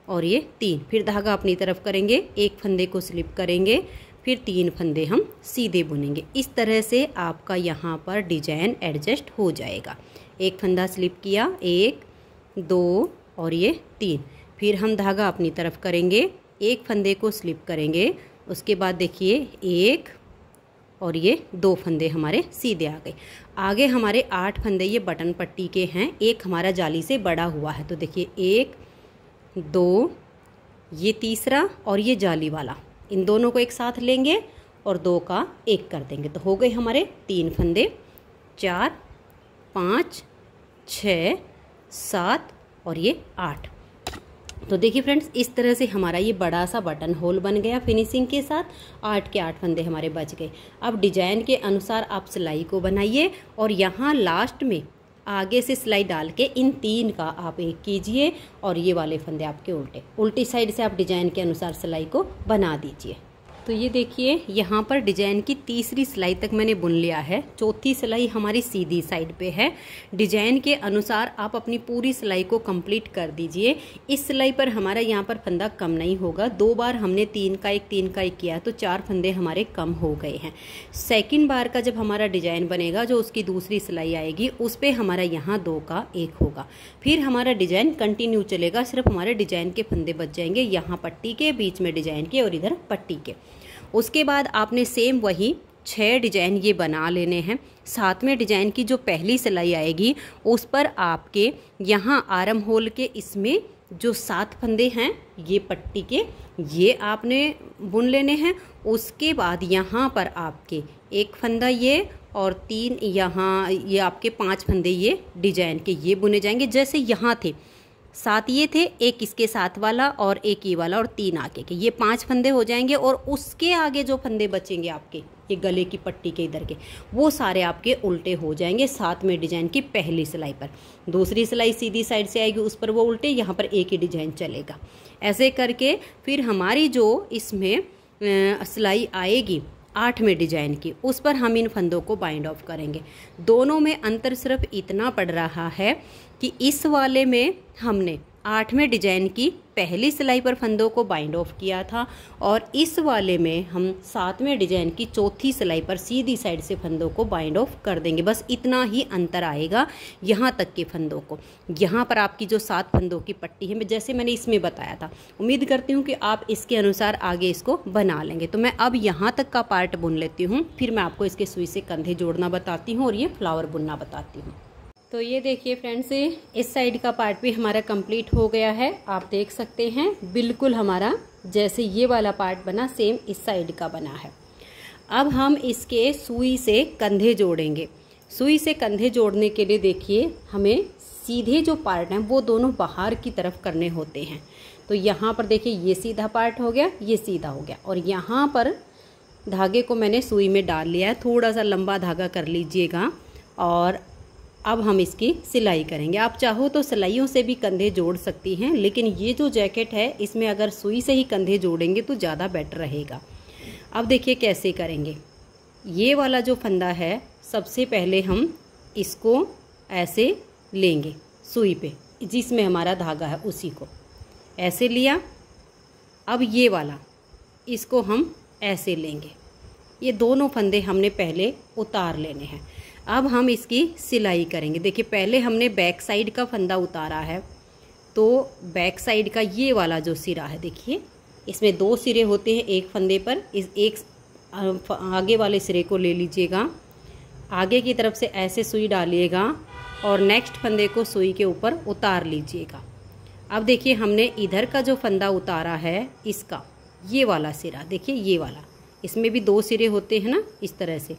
S1: और ये 3। फिर धागा अपनी तरफ करेंगे, एक फंदे को स्लिप करेंगे, फिर 3 फंदे हम सीधे बुनेंगे। इस तरह से आपका यहाँ पर डिजाइन एडजस्ट हो जाएगा। एक फंदा स्लिप किया, 1 2 और ये 3। फिर हम धागा अपनी तरफ करेंगे, एक फंदे को स्लिप करेंगे, उसके बाद देखिए 1 और ये 2 फंदे हमारे सीधे आ गए। आगे हमारे 8 फंदे ये बटन पट्टी के हैं, एक हमारा जाली से बड़ा हुआ है। तो देखिए 1 2 ये तीसरा और ये जाली वाला, इन दोनों को एक साथ लेंगे और 2 का 1 कर देंगे। तो हो गए हमारे 3 फंदे, 4 5 6 7 और ये 8। तो देखिए फ्रेंड्स, इस तरह से हमारा ये बड़ा सा बटन होल बन गया फिनिशिंग के साथ। 8 के 8 फंदे हमारे बच गए। अब डिजाइन के अनुसार आप सिलाई को बनाइए और यहाँ लास्ट में आगे से सिलाई डाल के इन 3 का आप 1 कीजिए और ये वाले फंदे आपके उल्टी साइड से आप डिजाइन के अनुसार सिलाई को बना दीजिए। तो ये देखिए यहाँ पर डिजाइन की तीसरी सिलाई तक मैंने बुन लिया है, चौथी सिलाई हमारी सीधी साइड पे है। डिजाइन के अनुसार आप अपनी पूरी सिलाई को कंप्लीट कर दीजिए। इस सिलाई पर हमारा यहाँ पर फंदा कम नहीं होगा। 2 बार हमने 3 का 1 किया तो 4 फंदे हमारे कम हो गए हैं। सेकंड बार का जब हमारा डिजाइन बनेगा, जो उसकी दूसरी सिलाई आएगी, उस पर हमारा यहाँ 2 का 1 होगा। फिर हमारा डिजाइन कंटिन्यू चलेगा, सिर्फ हमारे डिजाइन के फंदे बच जाएंगे, यहाँ पट्टी के, बीच में डिजाइन के और इधर पट्टी के। उसके बाद आपने सेम वही 6 डिजाइन ये बना लेने हैं। 7वें डिजाइन की जो पहली सिलाई आएगी उस पर आपके यहाँ आर्म होल के इसमें जो 7 फंदे हैं ये पट्टी के, ये आपने बुन लेने हैं। उसके बाद यहाँ पर आपके 1 फंदा ये और 3 यहाँ, ये आपके 5 फंदे ये डिजाइन के ये बुने जाएंगे। जैसे यहाँ थे 7 ये थे, एक इसके साथ वाला और एक ये वाला और 3 आगे के, ये 5 फंदे हो जाएंगे। और उसके आगे जो फंदे बचेंगे आपके ये गले की पट्टी के इधर के, वो सारे आपके उल्टे हो जाएंगे साथ में डिजाइन की पहली सिलाई पर। दूसरी सिलाई सीधी साइड से आएगी, उस पर वो उल्टे, यहाँ पर एक ही डिजाइन चलेगा। ऐसे करके फिर हमारी जो इसमें सिलाई आएगी 8वें डिजाइन की, उस पर हम इन फंदों को बाइंड ऑफ करेंगे। दोनों में अंतर सिर्फ इतना पड़ रहा है कि इस वाले में हमने 8वें डिजाइन की पहली सिलाई पर फंदों को बाइंड ऑफ किया था और इस वाले में हम 7वें डिजाइन की चौथी सिलाई पर सीधी साइड से फंदों को बाइंड ऑफ कर देंगे। बस इतना ही अंतर आएगा यहाँ तक के फंदों को। यहाँ पर आपकी जो 7 फंदों की पट्टी है, जैसे मैंने इसमें बताया था, उम्मीद करती हूँ कि आप इसके अनुसार आगे इसको बना लेंगे। तो मैं अब यहाँ तक का पार्ट बुन लेती हूँ, फिर मैं आपको इसके सुई से कंधे जोड़ना बताती हूँ और ये फ्लावर बुनना बताती हूँ। तो ये देखिए फ्रेंड्स, इस साइड का पार्ट भी हमारा कंप्लीट हो गया है। आप देख सकते हैं बिल्कुल हमारा जैसे ये वाला पार्ट बना सेम इस साइड का बना है। अब हम इसके सुई से कंधे जोड़ेंगे। सुई से कंधे जोड़ने के लिए देखिए हमें सीधे जो पार्ट हैं वो दोनों बाहर की तरफ करने होते हैं। तो यहाँ पर देखिए ये सीधा पार्ट हो गया, ये सीधा हो गया और यहाँ पर धागे को मैंने सुई में डाल लिया है। थोड़ा सा लंबा धागा कर लीजिएगा और अब हम इसकी सिलाई करेंगे। आप चाहो तो सिलाइयों से भी कंधे जोड़ सकती हैं, लेकिन ये जो जैकेट है इसमें अगर सुई से ही कंधे जोड़ेंगे तो ज़्यादा बेटर रहेगा। अब देखिए कैसे करेंगे। ये वाला जो फंदा है सबसे पहले हम इसको ऐसे लेंगे सुई पे, जिसमें हमारा धागा है उसी को ऐसे लिया। अब ये वाला इसको हम ऐसे लेंगे। ये दोनों फंदे हमने पहले उतार लेने हैं। अब हम इसकी सिलाई करेंगे। देखिए पहले हमने बैक साइड का फंदा उतारा है, तो बैक साइड का ये वाला जो सिरा है, देखिए इसमें 2 सिरे होते हैं एक फंदे पर। इस एक आगे वाले सिरे को ले लीजिएगा, आगे की तरफ से ऐसे सुई डालिएगा और नेक्स्ट फंदे को सुई के ऊपर उतार लीजिएगा। अब देखिए हमने इधर का जो फंदा उतारा है इसका ये वाला सिरा, देखिए ये वाला, इसमें भी 2 सिरे होते हैं ना, इस तरह से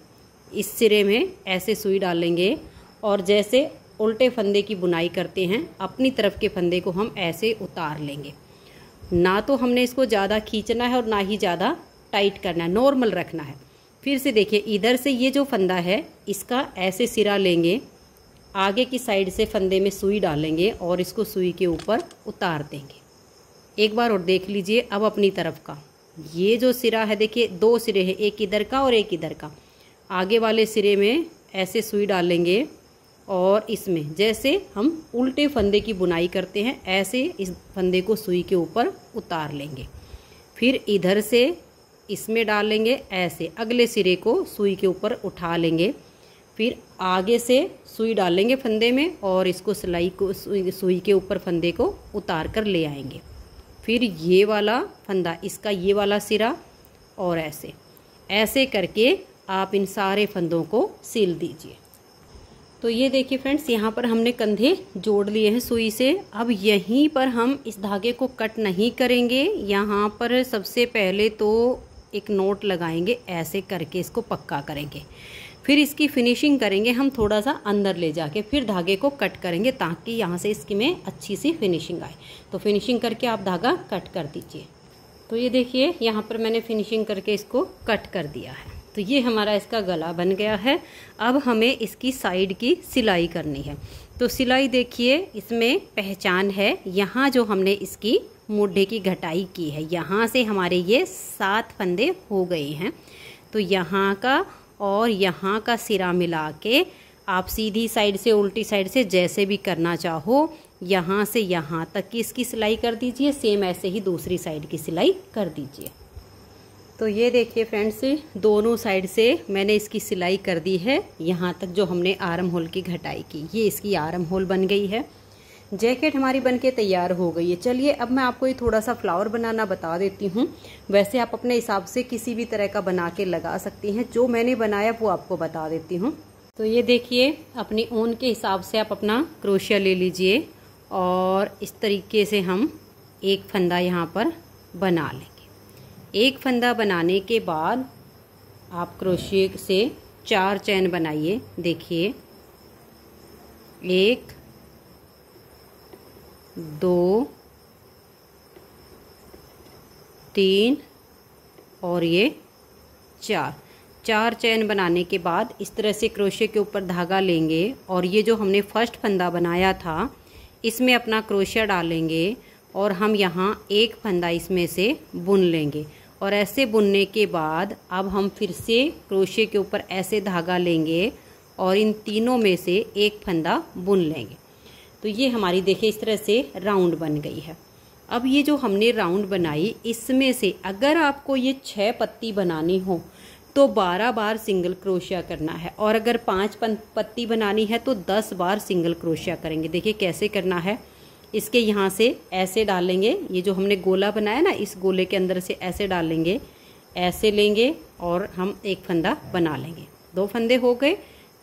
S1: इस सिरे में ऐसे सुई डालेंगे और जैसे उल्टे फंदे की बुनाई करते हैं अपनी तरफ के फंदे को हम ऐसे उतार लेंगे। ना तो हमने इसको ज़्यादा खींचना है और ना ही ज़्यादा टाइट करना है, नॉर्मल रखना है। फिर से देखिए इधर से ये जो फंदा है इसका ऐसे सिरा लेंगे, आगे की साइड से फंदे में सुई डालेंगे और इसको सुई के ऊपर उतार देंगे। एक बार और देख लीजिए। अब अपनी तरफ का ये जो सिरा है, देखिए 2 सिरे हैं, एक इधर का और एक इधर का। आगे वाले सिरे में ऐसे सुई डालेंगे और इसमें जैसे हम उल्टे फंदे की बुनाई करते हैं ऐसे इस फंदे को सुई के ऊपर उतार लेंगे। फिर इधर से इसमें डालेंगे ऐसे, अगले सिरे को सुई के ऊपर उठा लेंगे। फिर आगे से सुई डालेंगे फंदे में और इसको सिलाई को सुई के ऊपर फंदे को उतार कर ले आएंगे। फिर ये वाला फंदा, इसका ये वाला सिरा और ऐसे ऐसे करके आप इन सारे फंदों को सिल दीजिए। तो ये देखिए फ्रेंड्स, यहाँ पर हमने कंधे जोड़ लिए हैं सुई से। अब यहीं पर हम इस धागे को कट नहीं करेंगे। यहाँ पर सबसे पहले तो एक नोट लगाएंगे, ऐसे करके इसको पक्का करेंगे। फिर इसकी फिनिशिंग करेंगे हम थोड़ा सा अंदर ले जाके, फिर धागे को कट करेंगे ताकि यहाँ से इसकी में अच्छी सी फिनिशिंग आए। तो फिनिशिंग करके आप धागा कट कर दीजिए। तो ये देखिए यहाँ पर मैंने फिनिशिंग करके इसको कट कर दिया है। तो ये हमारा इसका गला बन गया है। अब हमें इसकी साइड की सिलाई करनी है। तो सिलाई देखिए इसमें पहचान है, यहाँ जो हमने इसकी मोढे की घटाई की है, यहाँ से हमारे ये 7 फंदे हो गए हैं। तो यहाँ का और यहाँ का सिरा मिला के आप सीधी साइड से उल्टी साइड से जैसे भी करना चाहो, यहाँ से यहाँ तक की इसकी सिलाई कर दीजिए। सेम ऐसे ही दूसरी साइड की सिलाई कर दीजिए। तो ये देखिए फ्रेंड्स, दोनों साइड से मैंने इसकी सिलाई कर दी है। यहाँ तक जो हमने आर्म होल की घटाई की, ये इसकी आर्म होल बन गई है। जैकेट हमारी बनके तैयार हो गई है। चलिए अब मैं आपको ये थोड़ा सा फ्लावर बनाना बता देती हूँ। वैसे आप अपने हिसाब से किसी भी तरह का बना के लगा सकती हैं, जो मैंने बनाया वो आपको बता देती हूँ। तो ये देखिए अपनी ऊन के हिसाब से आप अपना क्रोशिया ले लीजिए और इस तरीके से हम एक फंदा यहाँ पर बना लेंगे। एक फंदा बनाने के बाद आप क्रोशिया से 4 चैन बनाइए। देखिए 1 2 3 और ये 4 चैन बनाने के बाद इस तरह से क्रोशे के ऊपर धागा लेंगे और ये जो हमने फर्स्ट फंदा बनाया था इसमें अपना क्रोशिया डालेंगे और हम यहाँ एक फंदा इसमें से बुन लेंगे। और ऐसे बुनने के बाद अब हम फिर से क्रोशे के ऊपर ऐसे धागा लेंगे और इन तीनों में से एक फंदा बुन लेंगे। तो ये हमारी देखिए इस तरह से राउंड बन गई है। अब ये जो हमने राउंड बनाई इसमें से अगर आपको ये 6 पत्ती बनानी हो तो 12 बार सिंगल क्रोशिया करना है, और अगर 5 पत्ती बनानी है तो 10 बार सिंगल क्रोशिया करेंगे। देखिए कैसे करना है। इसके यहाँ से ऐसे डालेंगे, ये जो हमने गोला बनाया ना इस गोले के अंदर से ऐसे डालेंगे, ऐसे लेंगे और हम एक फंदा बना लेंगे। 2 फंदे हो गए,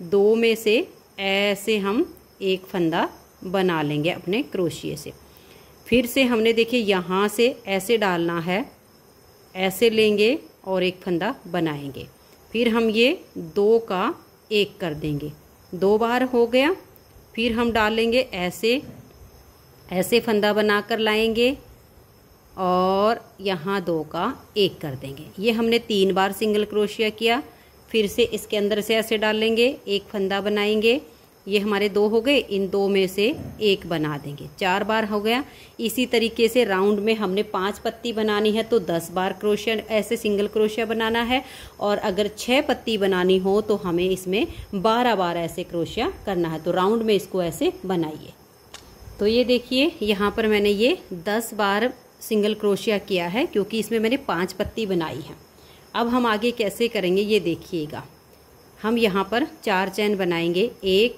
S1: 2 में से ऐसे हम एक फंदा बना लेंगे अपने क्रोशिए से। फिर से हमने देखिए यहाँ से ऐसे डालना है, ऐसे लेंगे और एक फंदा बनाएंगे। फिर हम ये 2 का 1 कर देंगे, 2 बार हो गया। फिर हम डालेंगे ऐसे, ऐसे फंदा बनाकर लाएंगे और यहाँ 2 का 1 कर देंगे। ये हमने 3 बार सिंगल क्रोशिया किया। फिर से इसके अंदर से ऐसे डालेंगे, एक फंदा बनाएंगे, ये हमारे 2 हो गए, इन 2 में से 1 बना देंगे, 4 बार हो गया। इसी तरीके से राउंड में हमने 5 पत्ती बनानी है तो 10 बार क्रोशिया ऐसे सिंगल क्रोशिया बनाना है, और अगर 6 पत्ती बनानी हो तो हमें इसमें 12 बार ऐसे क्रोशिया करना है। तो राउंड में इसको ऐसे बनाइए। तो ये देखिए यहाँ पर मैंने ये 10 बार सिंगल क्रोशिया किया है क्योंकि इसमें मैंने 5 पत्ती बनाई है। अब हम आगे कैसे करेंगे ये देखिएगा। हम यहाँ पर 4 चैन बनाएंगे, 1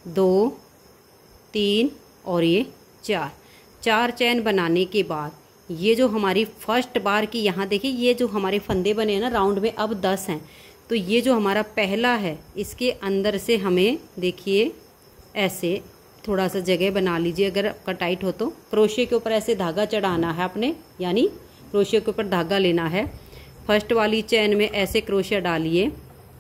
S1: 2 3 और ये 4 चैन बनाने के बाद ये जो हमारी फर्स्ट बार की यहाँ देखिए ये जो हमारे फंदे बने हैं ना राउंड में अब 10 हैं। तो ये जो हमारा पहला है इसके अंदर से हमें देखिए ऐसे थोड़ा सा जगह बना लीजिए, अगर आपका टाइट हो तो क्रोशिया के ऊपर ऐसे धागा चढ़ाना है अपने, यानी क्रोशिया के ऊपर धागा लेना है। फर्स्ट वाली चैन में ऐसे क्रोशिया डालिए,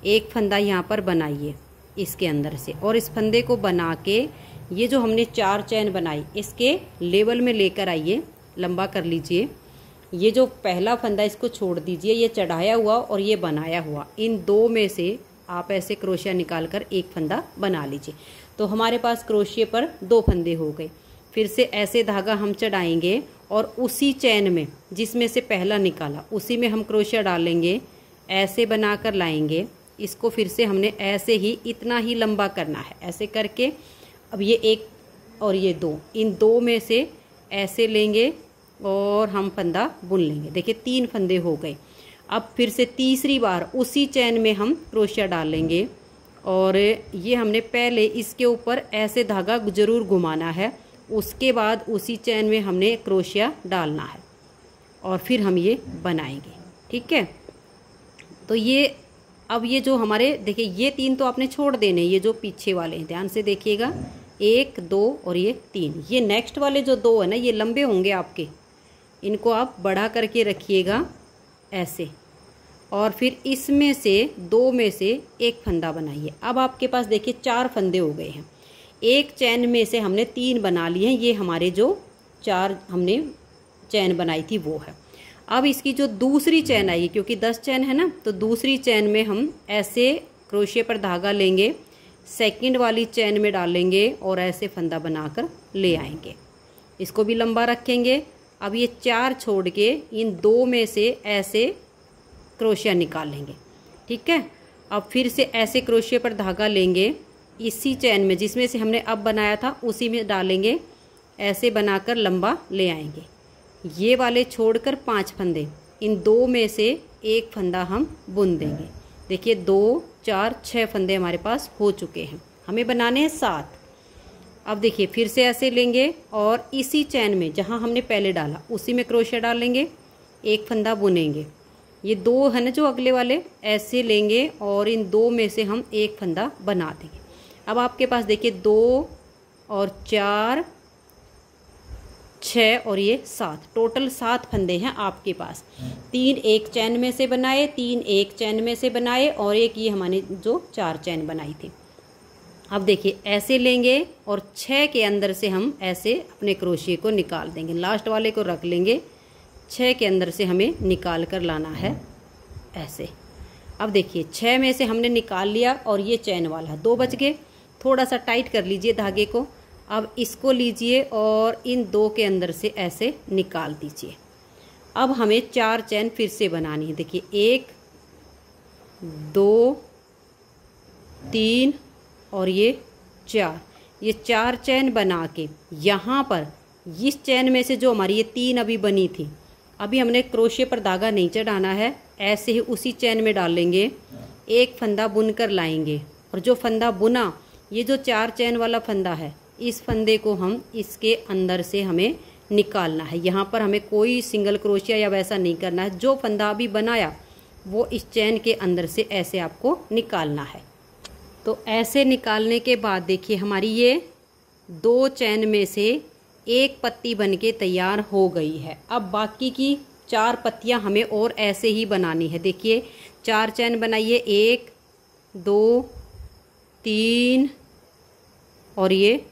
S1: एक फंदा यहाँ पर बनाइए इसके अंदर से, और इस फंदे को बना के ये जो हमने 4 चैन बनाई इसके लेवल में लेकर आइए, लंबा कर लीजिए। ये जो पहला फंदा इसको छोड़ दीजिए, ये चढ़ाया हुआ और ये बनाया हुआ, इन 2 में से आप ऐसे क्रोशिया निकाल कर एक फंदा बना लीजिए। तो हमारे पास क्रोशिया पर 2 फंदे हो गए। फिर से ऐसे धागा हम चढ़ाएंगे और उसी चैन में जिसमें से पहला निकाला उसी में हम क्रोशिया डालेंगे, ऐसे बनाकर लाएंगे। इसको फिर से हमने ऐसे ही इतना ही लंबा करना है, ऐसे करके अब ये 1 और ये 2, इन 2 में से ऐसे लेंगे और हम फंदा बुन लेंगे। देखिए 3 फंदे हो गए। अब फिर से तीसरी बार उसी चैन में हम क्रोशिया डालेंगे और ये हमने पहले इसके ऊपर ऐसे धागा जरूर घुमाना है, उसके बाद उसी चैन में हमने क्रोशिया डालना है और फिर हम ये बनाएंगे। ठीक है। तो ये अब ये जो हमारे देखिए ये 3 तो आपने छोड़ देने, ये जो पीछे वाले हैं ध्यान से देखिएगा, 1 2 और ये 3। ये नेक्स्ट वाले जो 2 है ना ये लंबे होंगे आपके, इनको आप बढ़ा करके रखिएगा ऐसे, और फिर इसमें से 2 में से एक फंदा बनाइए। अब आपके पास देखिए 4 फंदे हो गए हैं। एक चैन में से हमने 3 बना लिए हैं, ये हमारे जो 4 हमने चैन बनाई थी वो है। अब इसकी जो दूसरी चैन आएगी, क्योंकि 10 चैन है ना, तो दूसरी चैन में हम ऐसे क्रोशिया पर धागा लेंगे, सेकंड वाली चैन में डालेंगे और ऐसे फंदा बनाकर ले आएंगे। इसको भी लंबा रखेंगे। अब ये 4 छोड़ के इन 2 में से ऐसे क्रोशिया निकालेंगे। ठीक है। अब फिर से ऐसे क्रोशिया पर धागा लेंगे, इसी चैन में जिसमें से हमने अब बनाया था उसी में डालेंगे, ऐसे बनाकर लंबा ले आएंगे। ये वाले छोड़कर 5 फंदे, इन 2 में से एक फंदा हम बुन देंगे। देखिए 2 4 6 फंदे हमारे पास हो चुके हैं, हमें बनाने हैं 7। अब देखिए फिर से ऐसे लेंगे और इसी चैन में जहाँ हमने पहले डाला उसी में क्रोशिया डालेंगे, एक फंदा बुनेंगे। ये 2 है ना जो अगले वाले, ऐसे लेंगे और इन 2 में से हम एक फंदा बना देंगे। अब आपके पास देखिए 2 और 4 6 और ये 7, टोटल 7 फंदे हैं आपके पास। 3 एक चैन में से बनाए, 3 एक चैन में से बनाए और एक ये हमारे जो 4 चैन बनाई थी। अब देखिए ऐसे लेंगे और 6 के अंदर से हम ऐसे अपने क्रोशिये को निकाल देंगे। लास्ट वाले को रख लेंगे, 6 के अंदर से हमें निकाल कर लाना है ऐसे। अब देखिए 6 में से हमने निकाल लिया और ये चैन वाला 2 बच गए। थोड़ा सा टाइट कर लीजिए धागे को। अब इसको लीजिए और इन 2 के अंदर से ऐसे निकाल दीजिए। अब हमें 4 चैन फिर से बनानी है। देखिए 1 2 3 और ये 4, ये 4 चैन बना के यहाँ पर इस चैन में से जो हमारी ये 3 अभी बनी थी, अभी हमने क्रोशिये पर धागा नहीं चढ़ाना है, ऐसे ही उसी चैन में डालेंगे, एक फंदा बुनकर लाएंगे और जो फंदा बुना, ये जो 4 चैन वाला फंदा है, इस फंदे को हम इसके अंदर से हमें निकालना है। यहाँ पर हमें कोई सिंगल क्रोशिया या वैसा नहीं करना है। जो फंदा अभी बनाया वो इस चैन के अंदर से ऐसे आपको निकालना है। तो ऐसे निकालने के बाद देखिए हमारी ये 2 चैन में से एक पत्ती बनके तैयार हो गई है। अब बाकी की 4 पत्तियां हमें और ऐसे ही बनानी है। देखिए 4 चैन बनाइए, 1 2 3 और ये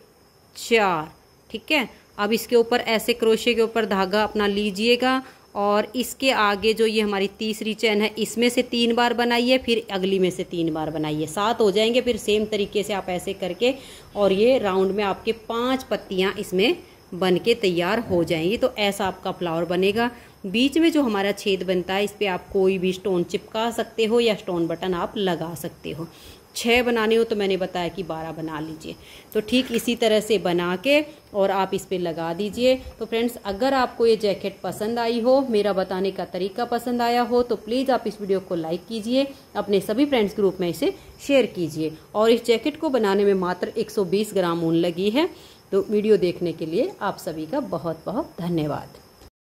S1: 4, ठीक है। अब इसके ऊपर ऐसे क्रोशिये के ऊपर धागा अपना लीजिएगा और इसके आगे जो ये हमारी तीसरी चैन है, इसमें से 3 बार बनाइए, फिर अगली में से 3 बार बनाइए, 7 हो जाएंगे। फिर सेम तरीके से आप ऐसे करके और ये राउंड में आपके 5 पत्तियां इसमें बन के तैयार हो जाएंगी। तो ऐसा आपका फ्लावर बनेगा। बीच में जो हमारा छेद बनता है, इस पर आप कोई भी स्टोन चिपका सकते हो या स्टोन बटन आप लगा सकते हो। 6 बनाने हो तो मैंने बताया कि 12 बना लीजिए। तो ठीक इसी तरह से बना के और आप इस पे लगा दीजिए। तो फ्रेंड्स, अगर आपको ये जैकेट पसंद आई हो, मेरा बताने का तरीका पसंद आया हो, तो प्लीज़ आप इस वीडियो को लाइक कीजिए, अपने सभी फ्रेंड्स ग्रुप में इसे शेयर कीजिए। और इस जैकेट को बनाने में मात्र 120 ग्राम ऊन लगी है। तो वीडियो देखने के लिए आप सभी का बहुत बहुत धन्यवाद।